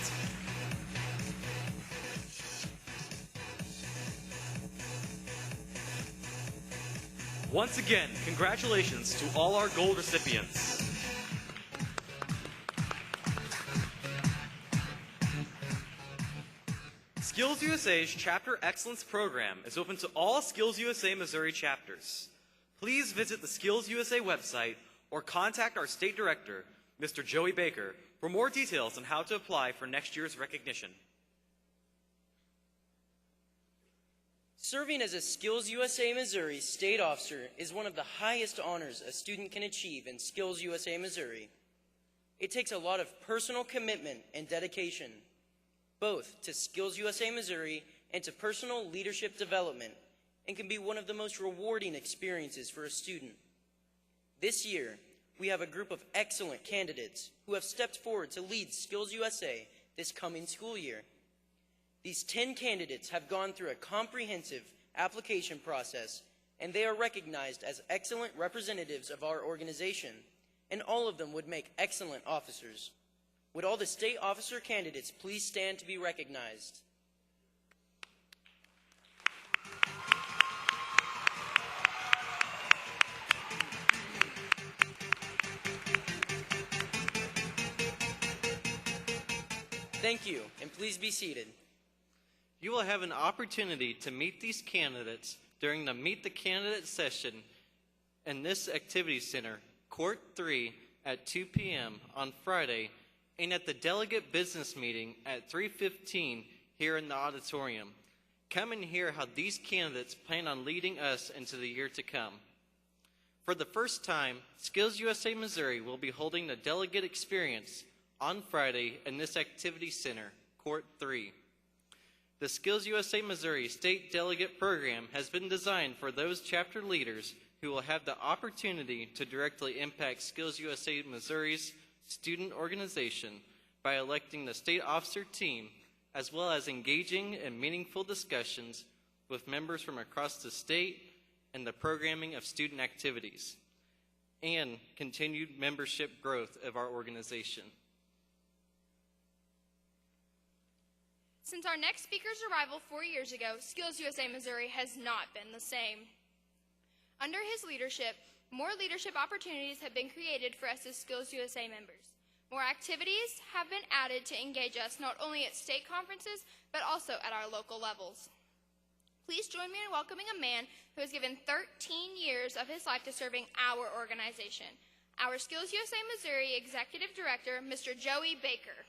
Once again, congratulations to all our gold recipients. SkillsUSA's Chapter Excellence Program is open to all SkillsUSA Missouri chapters. Please visit the SkillsUSA website or contact our state director, Mr. Joey Baker, for more details on how to apply for next year's recognition. Serving as a SkillsUSA Missouri state officer is one of the highest honors a student can achieve in SkillsUSA Missouri. It takes a lot of personal commitment and dedication, both to SkillsUSA Missouri and to personal leadership development, and can be one of the most rewarding experiences for a student. This year, we have a group of excellent candidates who have stepped forward to lead SkillsUSA this coming school year. These 10 candidates have gone through a comprehensive application process, and they are recognized as excellent representatives of our organization, and all of them would make excellent officers. Would all the state officer candidates please stand to be recognized? Thank you, and please be seated. You will have an opportunity to meet these candidates during the Meet the Candidate session in this activity center, Court 3, at 2 p.m. on Friday, and at the delegate business meeting at 3:15 here in the auditorium. Come and hear how these candidates plan on leading us into the year to come. For the first time, SkillsUSA Missouri will be holding the delegate experience on Friday in this activity center, Court 3. The SkillsUSA Missouri State Delegate Program has been designed for those chapter leaders who will have the opportunity to directly impact SkillsUSA Missouri's student organization by electing the state officer team, as well as engaging in meaningful discussions with members from across the state and the programming of student activities, and continued membership growth of our organization. Since our next speaker's arrival 4 years ago, SkillsUSA Missouri has not been the same. Under his leadership, more leadership opportunities have been created for us as SkillsUSA members. More activities have been added to engage us not only at state conferences, but also at our local levels. Please join me in welcoming a man who has given 13 years of his life to serving our organization, our SkillsUSA Missouri Executive Director, Mr. Joey Baker.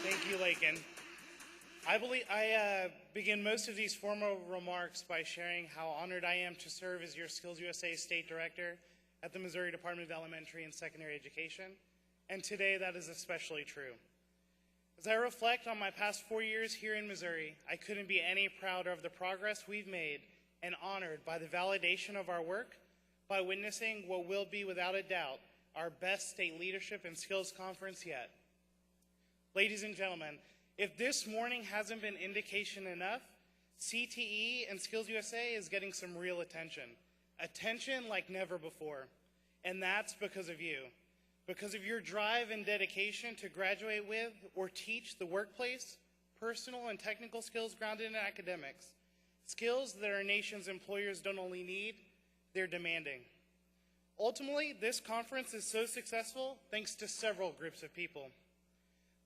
Thank you, Lakin. I begin most of these formal remarks by sharing how honored I am to serve as your SkillsUSA State Director at the Missouri Department of Elementary and Secondary Education, and today that is especially true. As I reflect on my past 4 years here in Missouri, I couldn't be any prouder of the progress we've made and honored by the validation of our work by witnessing what will be, without a doubt, our best state leadership and skills conference yet. Ladies and gentlemen, if this morning hasn't been indication enough, CTE and SkillsUSA is getting some real attention. Attention like never before. And that's because of you. Because of your drive and dedication to graduate with or teach the workplace, personal and technical skills grounded in academics. Skills that our nation's employers don't only need, they're demanding. Ultimately, this conference is so successful thanks to several groups of people.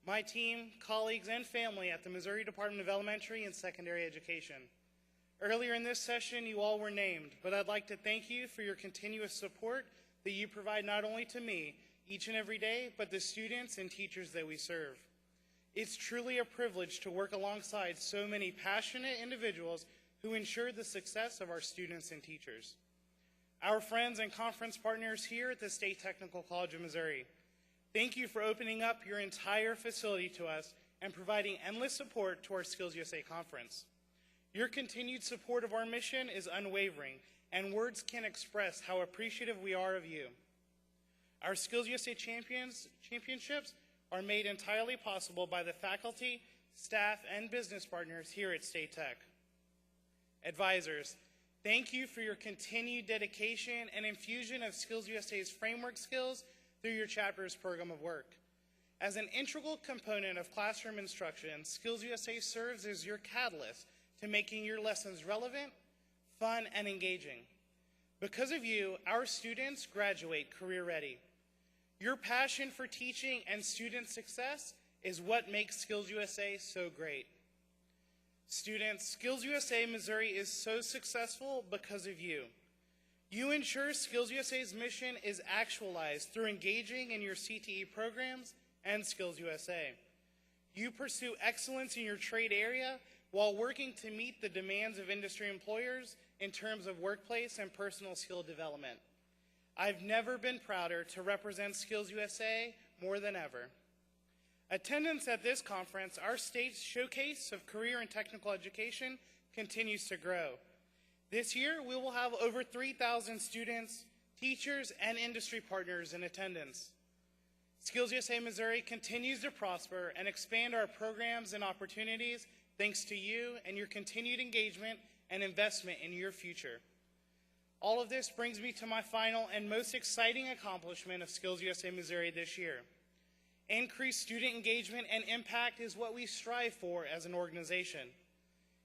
My team, colleagues, and family at the Missouri Department of Elementary and Secondary Education. Earlier in this session, you all were named, but I'd like to thank you for your continuous support that you provide not only to me each and every day, but the students and teachers that we serve. It's truly a privilege to work alongside so many passionate individuals who ensure the success of our students and teachers. Our friends and conference partners here at the State Technical College of Missouri, thank you for opening up your entire facility to us and providing endless support to our SkillsUSA conference. Your continued support of our mission is unwavering, and words can't express how appreciative we are of you. Our SkillsUSA championships are made entirely possible by the faculty, staff, and business partners here at State Tech. Advisors, thank you for your continued dedication and infusion of SkillsUSA's framework skills through your chapter's program of work. As an integral component of classroom instruction, SkillsUSA serves as your catalyst to making your lessons relevant, fun, and engaging. Because of you, our students graduate career ready. Your passion for teaching and student success is what makes SkillsUSA so great. Students, SkillsUSA Missouri is so successful because of you. You ensure SkillsUSA's mission is actualized through engaging in your CTE programs and SkillsUSA. You pursue excellence in your trade area while working to meet the demands of industry employers in terms of workplace and personal skill development. I've never been prouder to represent SkillsUSA more than ever. Attendance at this conference, our state's showcase of career and technical education, continues to grow. This year, we will have over 3,000 students, teachers, and industry partners in attendance. SkillsUSA Missouri continues to prosper and expand our programs and opportunities thanks to you and your continued engagement and investment in your future. All of this brings me to my final and most exciting accomplishment of SkillsUSA Missouri this year. Increased student engagement and impact is what we strive for as an organization.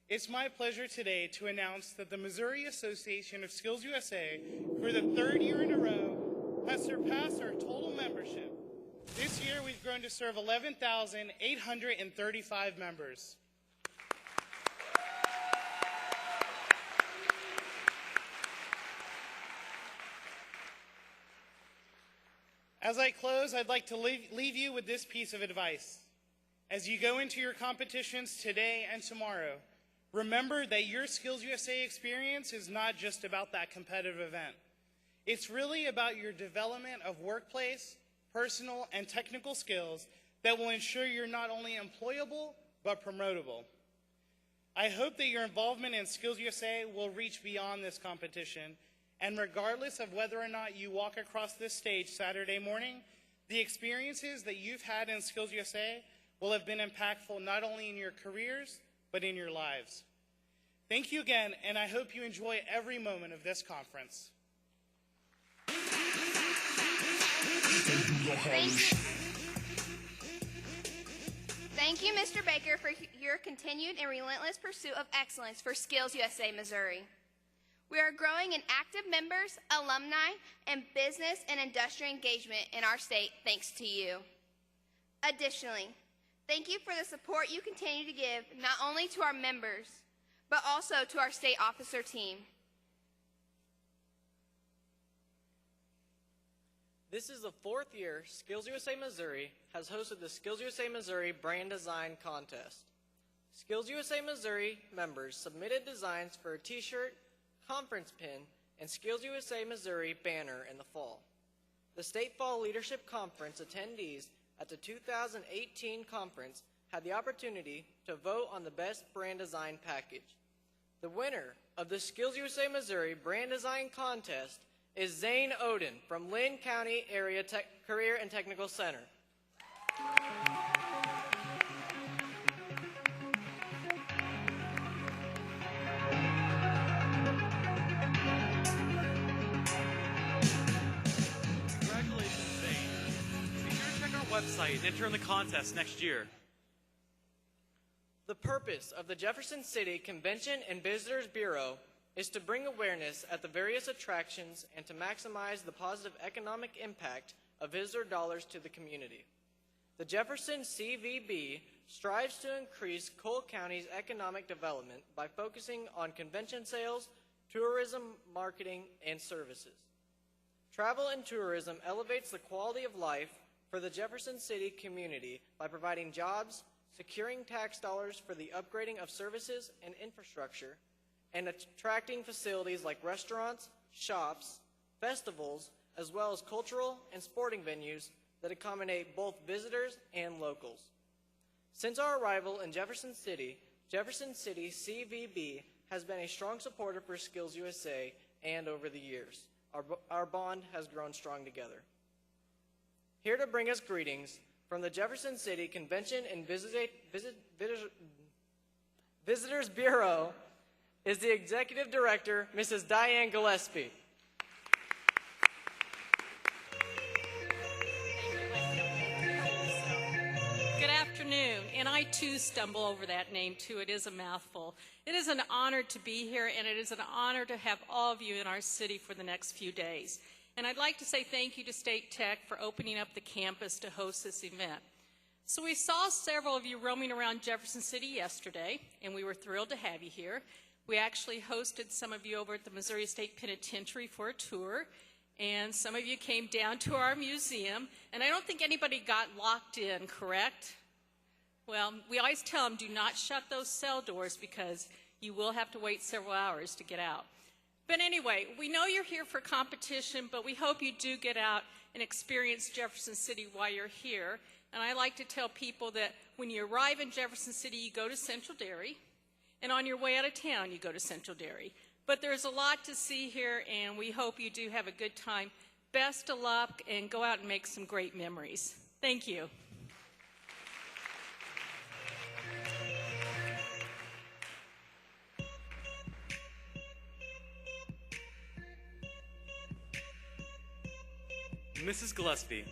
It's my pleasure today to announce that the Missouri Association of SkillsUSA, for the 3rd year in a row, has surpassed our total membership. This year, we've grown to serve 11,835 members. As I close, I'd like to leave you with this piece of advice. As you go into your competitions today and tomorrow, remember that your SkillsUSA experience is not just about that competitive event. It's really about your development of workplace, personal, and technical skills that will ensure you're not only employable, but promotable. I hope that your involvement in SkillsUSA will reach beyond this competition, and regardless of whether or not you walk across this stage Saturday morning, the experiences that you've had in SkillsUSA will have been impactful not only in your careers, but in your lives. Thank you again, and I hope you enjoy every moment of this conference. Thank you, Mr. Baker, for your continued and relentless pursuit of excellence for SkillsUSA Missouri. We are growing in active members, alumni, and business and industrial engagement in our state thanks to you. Additionally, thank you for the support you continue to give not only to our members, but also to our state officer team. This is the fourth year SkillsUSA Missouri has hosted the SkillsUSA Missouri Brand Design Contest. SkillsUSA Missouri members submitted designs for a t-shirt, conference pin, and SkillsUSA Missouri banner in the fall. The State Fall Leadership Conference attendees at the 2018 conference had the opportunity to vote on the best brand design package. The winner of the SkillsUSA Missouri Brand Design Contest is Zane Oden from Lynn County Area Career and Technical Center. Congratulations, Zane. Be sure to check our website and enter in the contest next year. The purpose of the Jefferson City Convention and Visitors Bureau is to bring awareness at the various attractions and to maximize the positive economic impact of visitor dollars to the community. The Jefferson CVB strives to increase Cole County's economic development by focusing on convention sales, tourism, marketing, and services. Travel and tourism elevates the quality of life for the Jefferson City community by providing jobs, securing tax dollars for the upgrading of services and infrastructure, and attracting facilities like restaurants, shops, festivals, as well as cultural and sporting venues that accommodate both visitors and locals. Since our arrival in Jefferson City CVB has been a strong supporter for SkillsUSA, and over the years, our bond has grown strong together. Here to bring us greetings from the Jefferson City Convention and Visitors Bureau is the Executive Director, Mrs. Diane Gillespie. Good afternoon, and I too stumble over that name too. It is a mouthful. It is an honor to be here, and it is an honor to have all of you in our city for the next few days. And I'd like to say thank you to State Tech for opening up the campus to host this event. So we saw several of you roaming around Jefferson City yesterday, and we were thrilled to have you here. We actually hosted some of you over at the Missouri State Penitentiary for a tour, and some of you came down to our museum, and I don't think anybody got locked in, correct? Well, we always tell them, do not shut those cell doors because you will have to wait several hours to get out. But anyway, we know you're here for competition, but we hope you do get out and experience Jefferson City while you're here. And I like to tell people that when you arrive in Jefferson City, you go to Central Dairy. And on your way out of town, you go to Central Dairy. But there's a lot to see here, and we hope you do have a good time. Best of luck, and go out and make some great memories. Thank you. Mrs. Gillespie,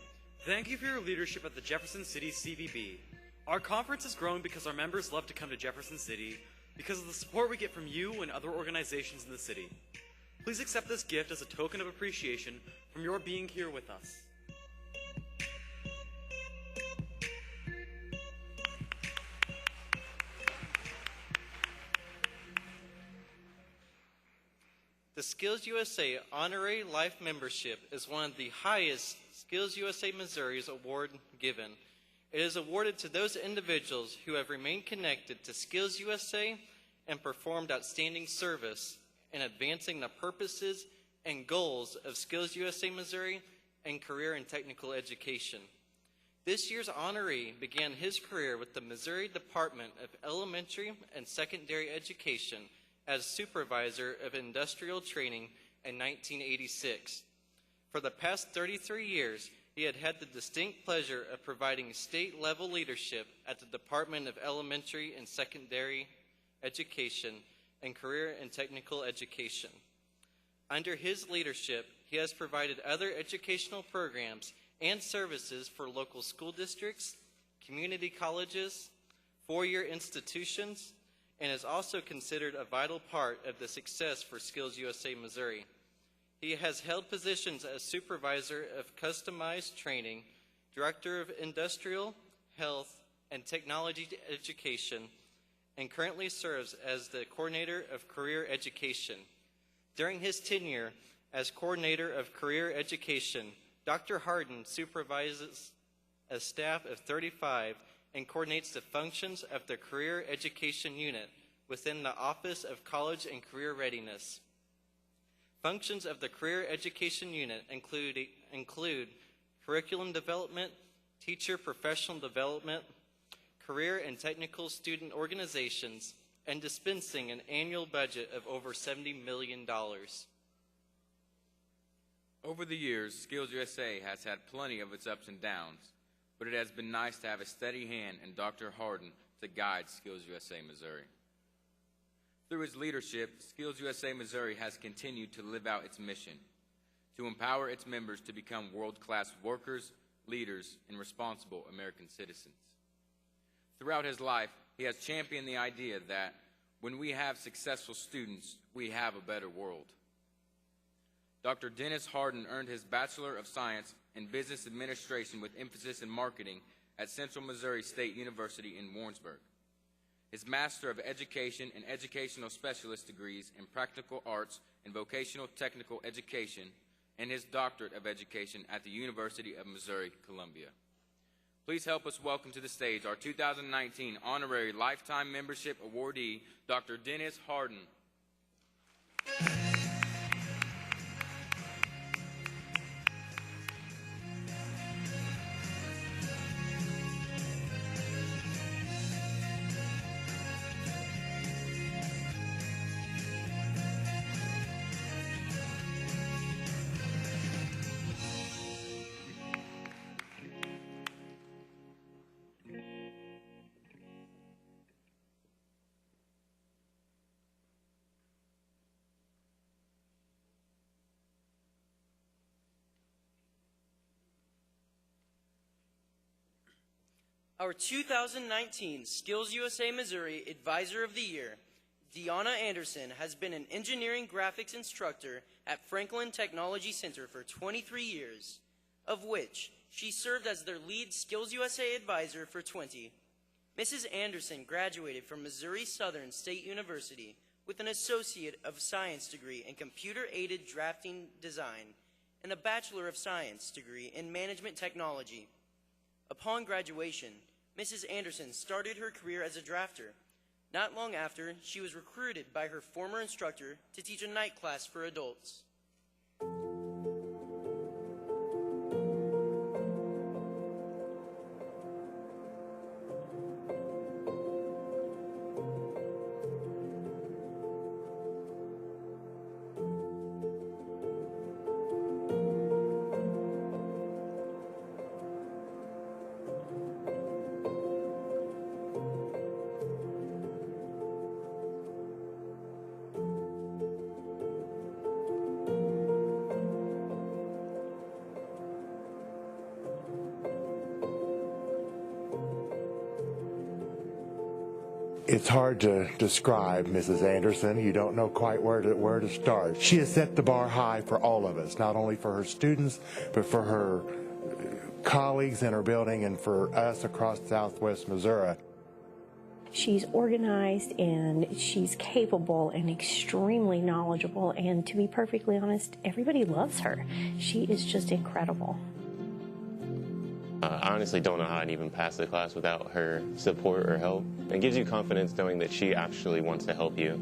thank you for your leadership at the Jefferson City CVB. Our conference has grown because our members love to come to Jefferson City because of the support we get from you and other organizations in the city. Please accept this gift as a token of appreciation from your being here with us. The SkillsUSA Honorary Life Membership is one of the highest SkillsUSA Missouri's award given. It is awarded to those individuals who have remained connected to SkillsUSA and performed outstanding service in advancing the purposes and goals of SkillsUSA Missouri and career and technical education. This year's honoree began his career with the Missouri Department of Elementary and Secondary Education as Supervisor of Industrial Training in 1986. For the past 33 years, he had the distinct pleasure of providing state-level leadership at the Department of Elementary and Secondary Education and Career and Technical Education. Under his leadership, he has provided other educational programs and services for local school districts, community colleges, four-year institutions, and is also considered a vital part of the success for SkillsUSA Missouri. He has held positions as Supervisor of Customized Training, Director of Industrial, Health, and Technology Education, and currently serves as the Coordinator of Career Education. During his tenure as Coordinator of Career Education, Dr. Harden supervises a staff of 35 and coordinates the functions of the Career Education Unit within the Office of College and Career Readiness. Functions of the Career Education Unit include curriculum development, teacher professional development, career and technical student organizations, and dispensing an annual budget of over $70 million. Over the years, SkillsUSA has had plenty of its ups and downs, but it has been nice to have a steady hand in Dr. Harden to guide SkillsUSA Missouri. Through his leadership, SkillsUSA Missouri has continued to live out its mission, to empower its members to become world-class workers, leaders, and responsible American citizens. Throughout his life, he has championed the idea that when we have successful students, we have a better world. Dr. Dennis Harden earned his Bachelor of Science in Business Administration with emphasis in marketing at Central Missouri State University in Warrensburg. His Master of Education and Educational Specialist degrees in Practical Arts and Vocational Technical Education, and his Doctorate of Education at the University of Missouri-Columbia. Please help us welcome to the stage our 2019 Honorary Lifetime Membership Awardee, Dr. Dennis Harden. Our 2019 SkillsUSA Missouri Advisor of the Year, Deanna Anderson, has been an engineering graphics instructor at Franklin Technology Center for 23 years, of which she served as their lead SkillsUSA advisor for 20. Mrs. Anderson graduated from Missouri Southern State University with an Associate of Science degree in Computer-Aided Drafting Design and a Bachelor of Science degree in Management Technology. Upon graduation, Mrs. Anderson started her career as a drafter. Not long after, she was recruited by her former instructor to teach a night class for adults. It's hard to describe Mrs. Anderson. You don't know quite where to start. She has set the bar high for all of us, not only for her students, but for her colleagues in her building and for us across Southwest Missouri. She's organized and she's capable and extremely knowledgeable, and to be perfectly honest, everybody loves her. She is just incredible. I honestly don't know how I'd even pass the class without her support or help. It gives you confidence knowing that she actually wants to help you.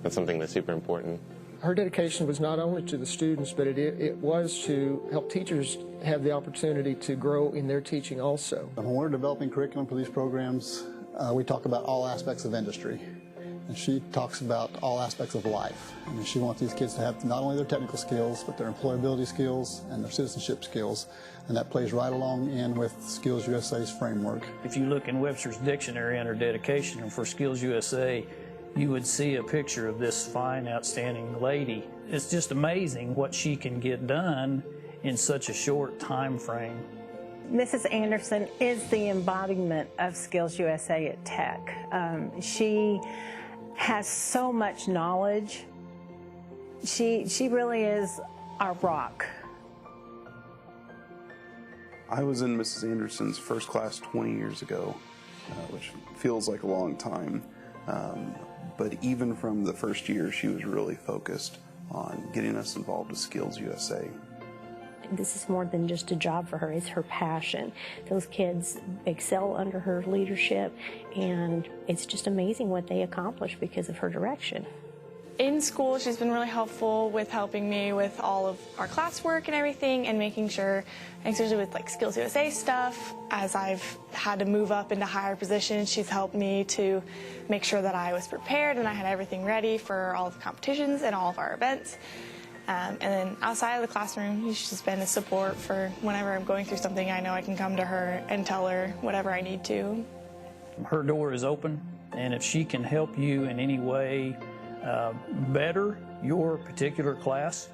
That's something that's super important. Her dedication was not only to the students, but it was to help teachers have the opportunity to grow in their teaching also. When we're developing curriculum for these programs, we talk about all aspects of industry. And she talks about all aspects of life. I mean, she wants these kids to have not only their technical skills, but their employability skills and their citizenship skills. And that plays right along in with SkillsUSA's framework. If you look in Webster's dictionary under dedication for SkillsUSA, you would see a picture of this fine, outstanding lady. It's just amazing what she can get done in such a short time frame. Mrs. Anderson is the embodiment of Skills USA at Tech. She has so much knowledge. She really is our rock. I was in Mrs. Anderson's first class 20 years ago, which feels like a long time. But even from the first year, she was really focused on getting us involved with Skills USA. This is more than just a job for her, it's her passion. Those kids excel under her leadership, and it's just amazing what they accomplish because of her direction. In school, she's been really helpful with helping me with all of our classwork and everything, and making sure, especially with like Skills USA stuff, as I've had to move up into higher positions, she's helped me to make sure that I was prepared and I had everything ready for all of the competitions and all of our events. And then outside of the classroom, she's just been a support for whenever I'm going through something. I know I can come to her and tell her whatever I need to. Her door is open, and if she can help you in any way better your particular class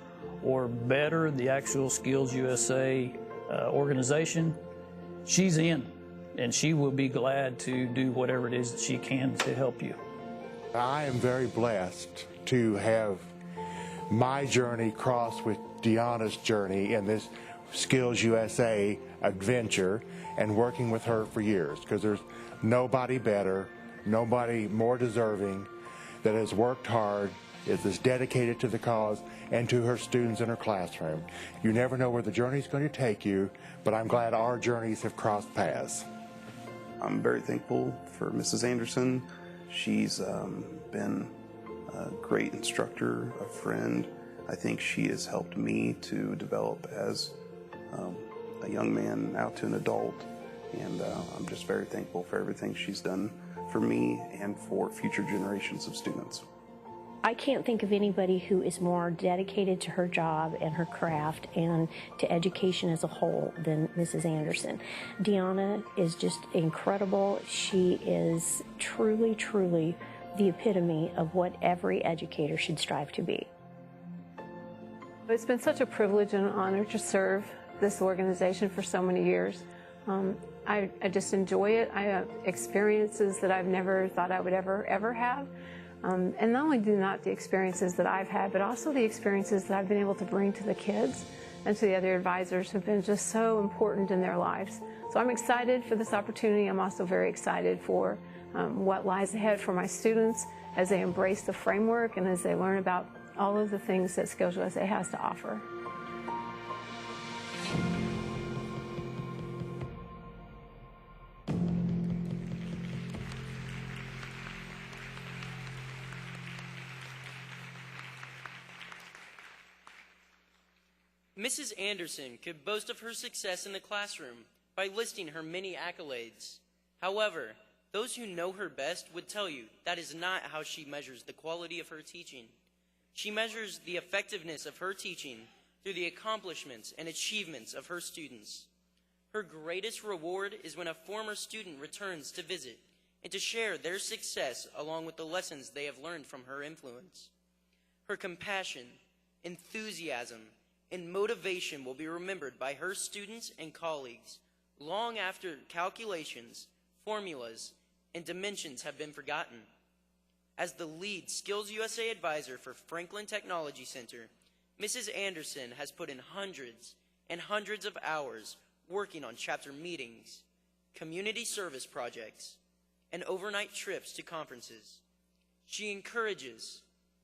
or better the actual Skills USA organization, she's in, and she will be glad to do whatever it is that she can to help you. I am very blessed to have my journey cross with Deanna's journey in this Skills USA adventure, and working with her for years, because there's nobody better, nobody more deserving, that has worked hard, is as dedicated to the cause and to her students in her classroom. You never know where the journey's going to take you, but I'm glad our journeys have crossed paths. I'm very thankful for Mrs. Anderson. She's been a great instructor, a friend. I think she has helped me to develop as a young man out to an adult, and I'm just very thankful for everything she's done for me and for future generations of students. I can't think of anybody who is more dedicated to her job and her craft and to education as a whole than Mrs. Anderson. Deanna is just incredible. She is truly, truly the epitome of what every educator should strive to be. It's been such a privilege and an honor to serve this organization for so many years. I just enjoy it. I have experiences that I've never thought I would ever have. And not only not the experiences that I've had, but also the experiences that I've been able to bring to the kids and to the other advisors who've been just so important in their lives. So I'm excited for this opportunity. I'm also very excited for what lies ahead for my students as they embrace the framework and as they learn about all of the things that Skills USA has to offer. Mrs. Anderson could boast of her success in the classroom by listing her many accolades. However, those who know her best would tell you that is not how she measures the quality of her teaching. She measures the effectiveness of her teaching through the accomplishments and achievements of her students. Her greatest reward is when a former student returns to visit and to share their success along with the lessons they have learned from her influence. Her compassion, enthusiasm, and motivation will be remembered by her students and colleagues long after calculations, formulas, and dimensions have been forgotten. As the lead Skills USA advisor for Franklin Technology Center, Mrs. Anderson has put in hundreds and hundreds of hours working on chapter meetings, community service projects, and overnight trips to conferences. She encourages,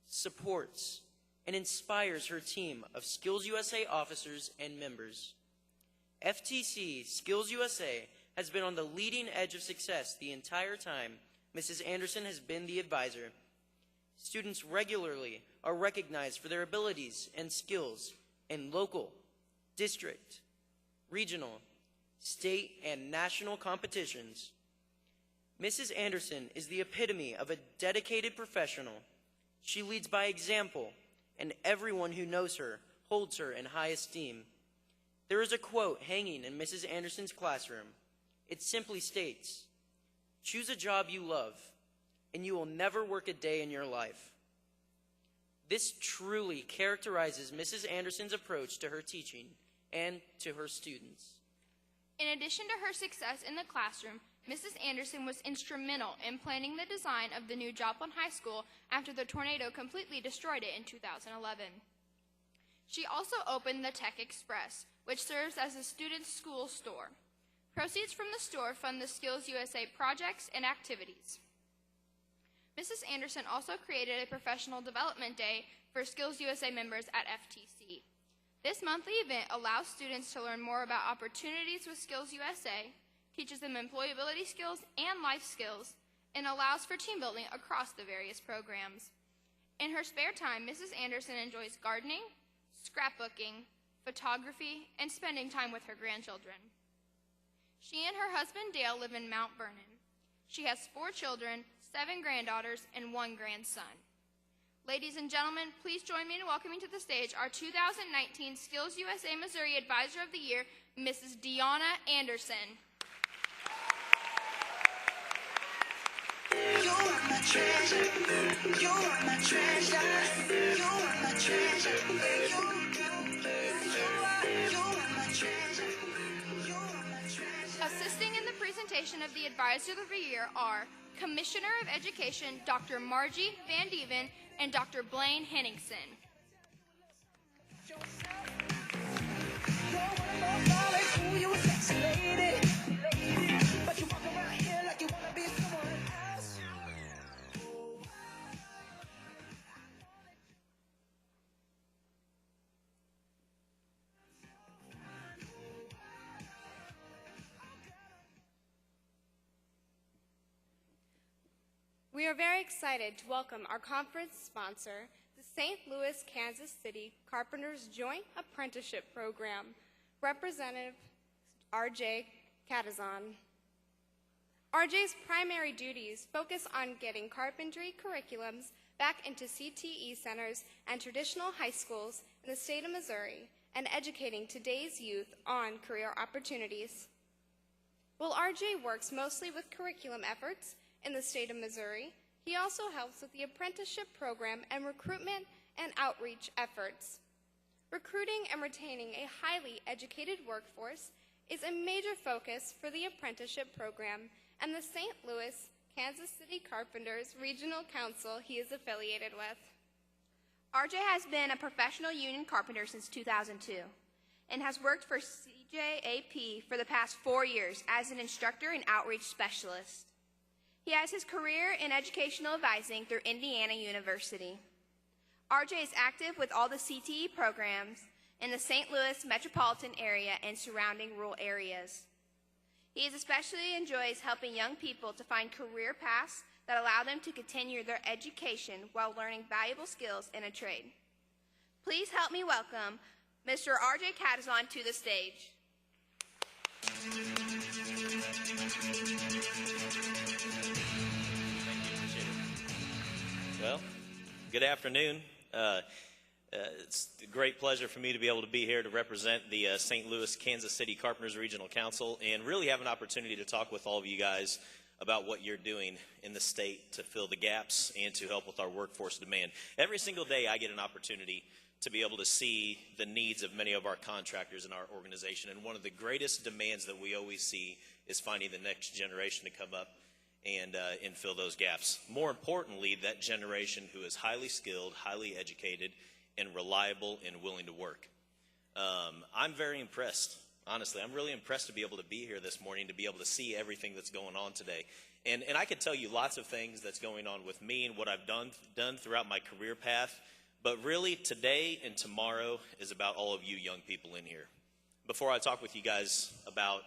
supports, and inspires her team of Skills USA officers and members. FTC Skills USA has been on the leading edge of success the entire time Mrs. Anderson has been the advisor. Students regularly are recognized for their abilities and skills in local, district, regional, state, and national competitions. Mrs. Anderson is the epitome of a dedicated professional. She leads by example, and everyone who knows her holds her in high esteem. There is a quote hanging in Mrs. Anderson's classroom. It simply states, "Choose a job you love, and you will never work a day in your life." This truly characterizes Mrs. Anderson's approach to her teaching and to her students. In addition to her success in the classroom, Mrs. Anderson was instrumental in planning the design of the new Joplin High School after the tornado completely destroyed it in 2011. She also opened the Tech Express, which serves as a student's school store. Proceeds from the store fund the SkillsUSA projects and activities. Mrs. Anderson also created a professional development day for SkillsUSA members at FTC. This monthly event allows students to learn more about opportunities with SkillsUSA, teaches them employability skills and life skills, and allows for team building across the various programs. In her spare time, Mrs. Anderson enjoys gardening, scrapbooking, photography, and spending time with her grandchildren. She and her husband Dale live in Mount Vernon. She has 4 children, 7 granddaughters, and 1 grandson. Ladies and gentlemen, please join me in welcoming to the stage our 2019 SkillsUSA Missouri Advisor of the Year, Mrs. Deanna Anderson. You are my treasure. You are my treasure. You are my treasure. You are my treasure. You are my treasure. Assisting in the presentation of the Advisor of the Year are Commissioner of Education Dr. Margie Van Dieven and Dr. Blaine Henningsen. We are very excited to welcome our conference sponsor, the St. Louis, Kansas City Carpenters Joint Apprenticeship Program, Representative R.J. Catazon. R.J.'s primary duties focus on getting carpentry curriculums back into CTE centers and traditional high schools in the state of Missouri and educating today's youth on career opportunities. While R.J. works mostly with curriculum efforts in the state of Missouri, he also helps with the apprenticeship program and recruitment and outreach efforts. Recruiting and retaining a highly educated workforce is a major focus for the apprenticeship program and the St. Louis, Kansas City Carpenters Regional Council he is affiliated with. RJ has been a professional union carpenter since 2002 and has worked for CJAP for the past 4 years as an instructor and outreach specialist. He has his career in educational advising through Indiana University. RJ is active with all the CTE programs in the St. Louis metropolitan area and surrounding rural areas. He especially enjoys helping young people to find career paths that allow them to continue their education while learning valuable skills in a trade. Please help me welcome Mr. R.J. Catazon to the stage. Well, good afternoon. It's a great pleasure for me to be able to be here to represent the St. Louis, Kansas City Carpenters Regional Council and really have an opportunity to talk with all of you guys about what you're doing in the state to fill the gaps and to help with our workforce demand. Every single day I get an opportunity to be able to see the needs of many of our contractors in our organization, and one of the greatest demands that we always see is finding the next generation to come up and fill those gaps. More importantly, that generation who is highly skilled, highly educated, and reliable and willing to work. I'm very impressed. Honestly, I'm really impressed to be able to be here this morning, to be able to see everything that's going on today. And I could tell you lots of things that's going on with me and what I've done throughout my career path, but really today and tomorrow is about all of you young people in here. Before I talk with you guys about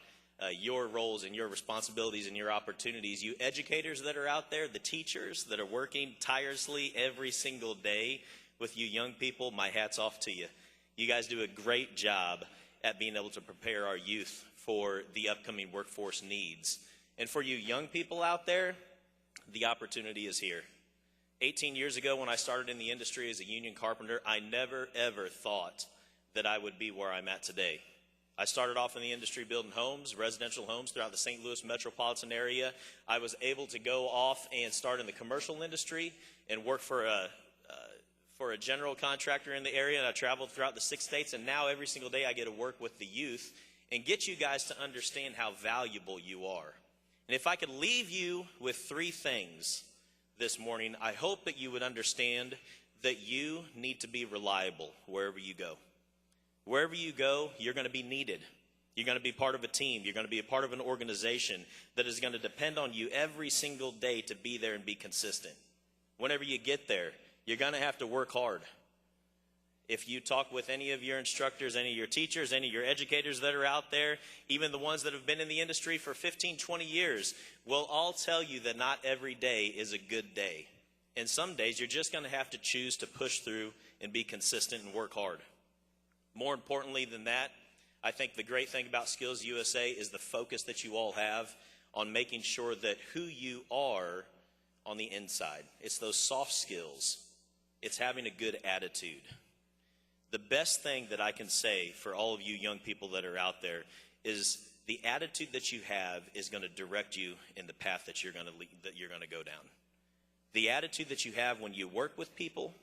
your roles and your responsibilities and your opportunities, you educators that are out there, the teachers that are working tirelessly every single day with you young people, my hat's off to you. You guys do a great job at being able to prepare our youth for the upcoming workforce needs. And for you young people out there, the opportunity is here. 18 years ago when I started in the industry as a union carpenter, I never ever thought that I would be where I'm at today. I started off in the industry building homes, residential homes throughout the St. Louis metropolitan area. I was able to go off and start in the commercial industry and work for a general contractor in the area, and I traveled throughout the 6 states, and now every single day I get to work with the youth and get you guys to understand how valuable you are. And if I could leave you with 3 things this morning, I hope that you would understand that you need to be reliable wherever you go. Wherever you go, you're going to be needed. You're going to be part of a team. You're going to be a part of an organization that is going to depend on you every single day to be there and be consistent. Whenever you get there, you're going to have to work hard. If you talk with any of your instructors, any of your teachers, any of your educators that are out there, even the ones that have been in the industry for 15, 20 years, will all tell you that not every day is a good day. And some days you're just going to have to choose to push through and be consistent and work hard. More importantly than that, I think the great thing about Skills USA is the focus that you all have on making sure that who you are on the inside. It's those soft skills. It's having a good attitude. The best thing that I can say for all of you young people that are out there is the attitude that you have is going to direct you in the path that you're going to go down. The attitude that you have when you work with people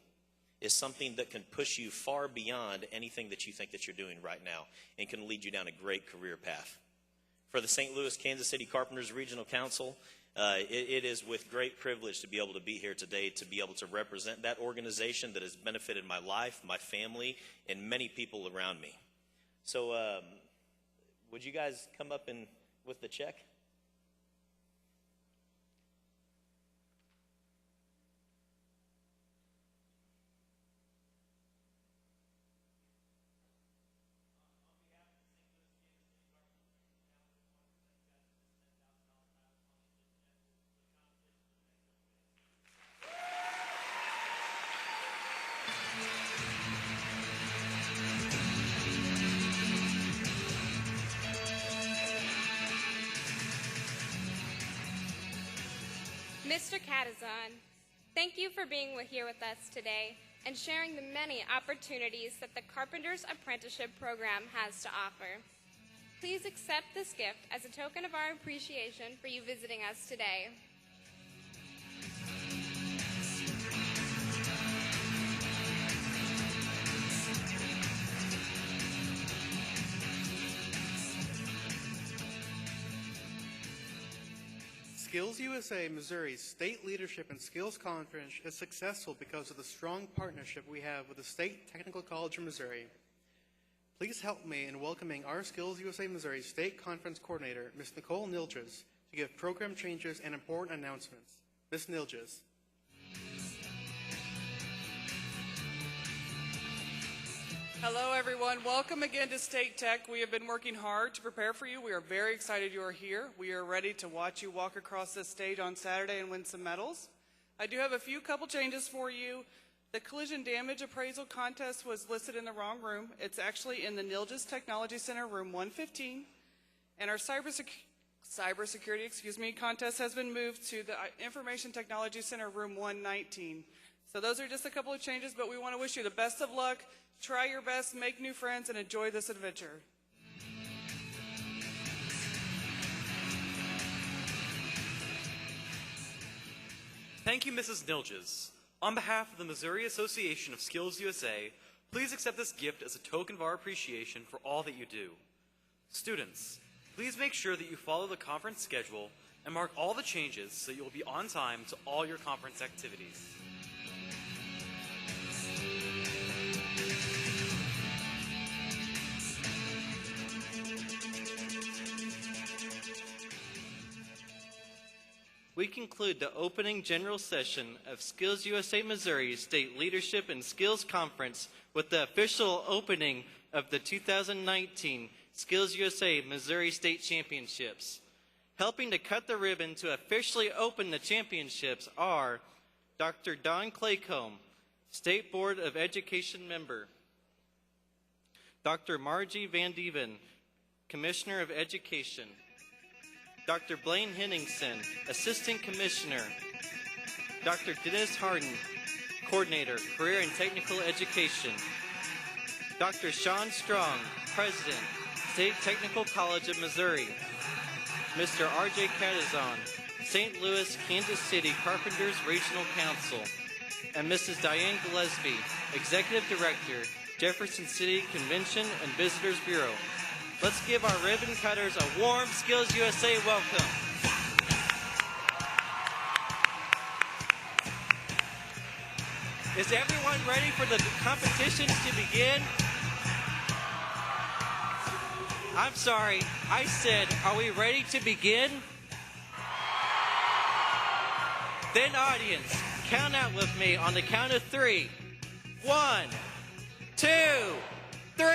is something that can push you far beyond anything that you think that you're doing right now and can lead you down a great career path. For the St. Louis Kansas City Carpenters Regional Council, it is with great privilege to be able to be here today, to be able to represent that organization that has benefited my life, my family, and many people around me. So would you guys come up with the check? Mr. Catazon, thank you for being here with us today and sharing the many opportunities that the Carpenter's Apprenticeship Program has to offer. Please accept this gift as a token of our appreciation for you visiting us today. SkillsUSA Missouri's State Leadership and Skills Conference is successful because of the strong partnership we have with the State Technical College of Missouri. Please help me in welcoming our SkillsUSA Missouri State Conference Coordinator, Ms. Nicole Nilges, to give program changes and important announcements. Ms. Nilges. Hello, everyone. Welcome again to State Tech. We have been working hard to prepare for you. We are very excited you are here. We are ready to watch you walk across this stage on Saturday and win some medals. I do have a couple changes for you. The collision damage appraisal contest was listed in the wrong room. It's actually in the Nilges Technology Center, room 115. And our cybersecurity contest has been moved to the Information Technology Center, room 119. So those are just a couple of changes, but we want to wish you the best of luck. Try your best, make new friends, and enjoy this adventure. Thank you, Mrs. Nilges. On behalf of the Missouri Association of Skills USA, please accept this gift as a token of our appreciation for all that you do. Students, please make sure that you follow the conference schedule and mark all the changes so you will be on time to all your conference activities. We conclude the opening general session of Skills USA Missouri State Leadership and Skills Conference with the official opening of the 2019 Skills USA Missouri State Championships. Helping to cut the ribbon to officially open the championships are Dr. Don Claycomb, State Board of Education member, Dr. Margie Van Dieven, Commissioner of Education, Dr. Blaine Henningsen, Assistant Commissioner, Dr. Dennis Harden, Coordinator, Career and Technical Education, Dr. Sean Strong, President, State Technical College of Missouri, Mr. R.J. Catazon, St. Louis, Kansas City Carpenters Regional Council, and Mrs. Diane Gillespie, Executive Director, Jefferson City Convention and Visitors Bureau. Let's give our ribbon cutters a warm Skills USA welcome. Is everyone ready for the competitions to begin? I'm sorry, I said, are we ready to begin? Then audience, count out with me on the count of 3. 1, 2, 3.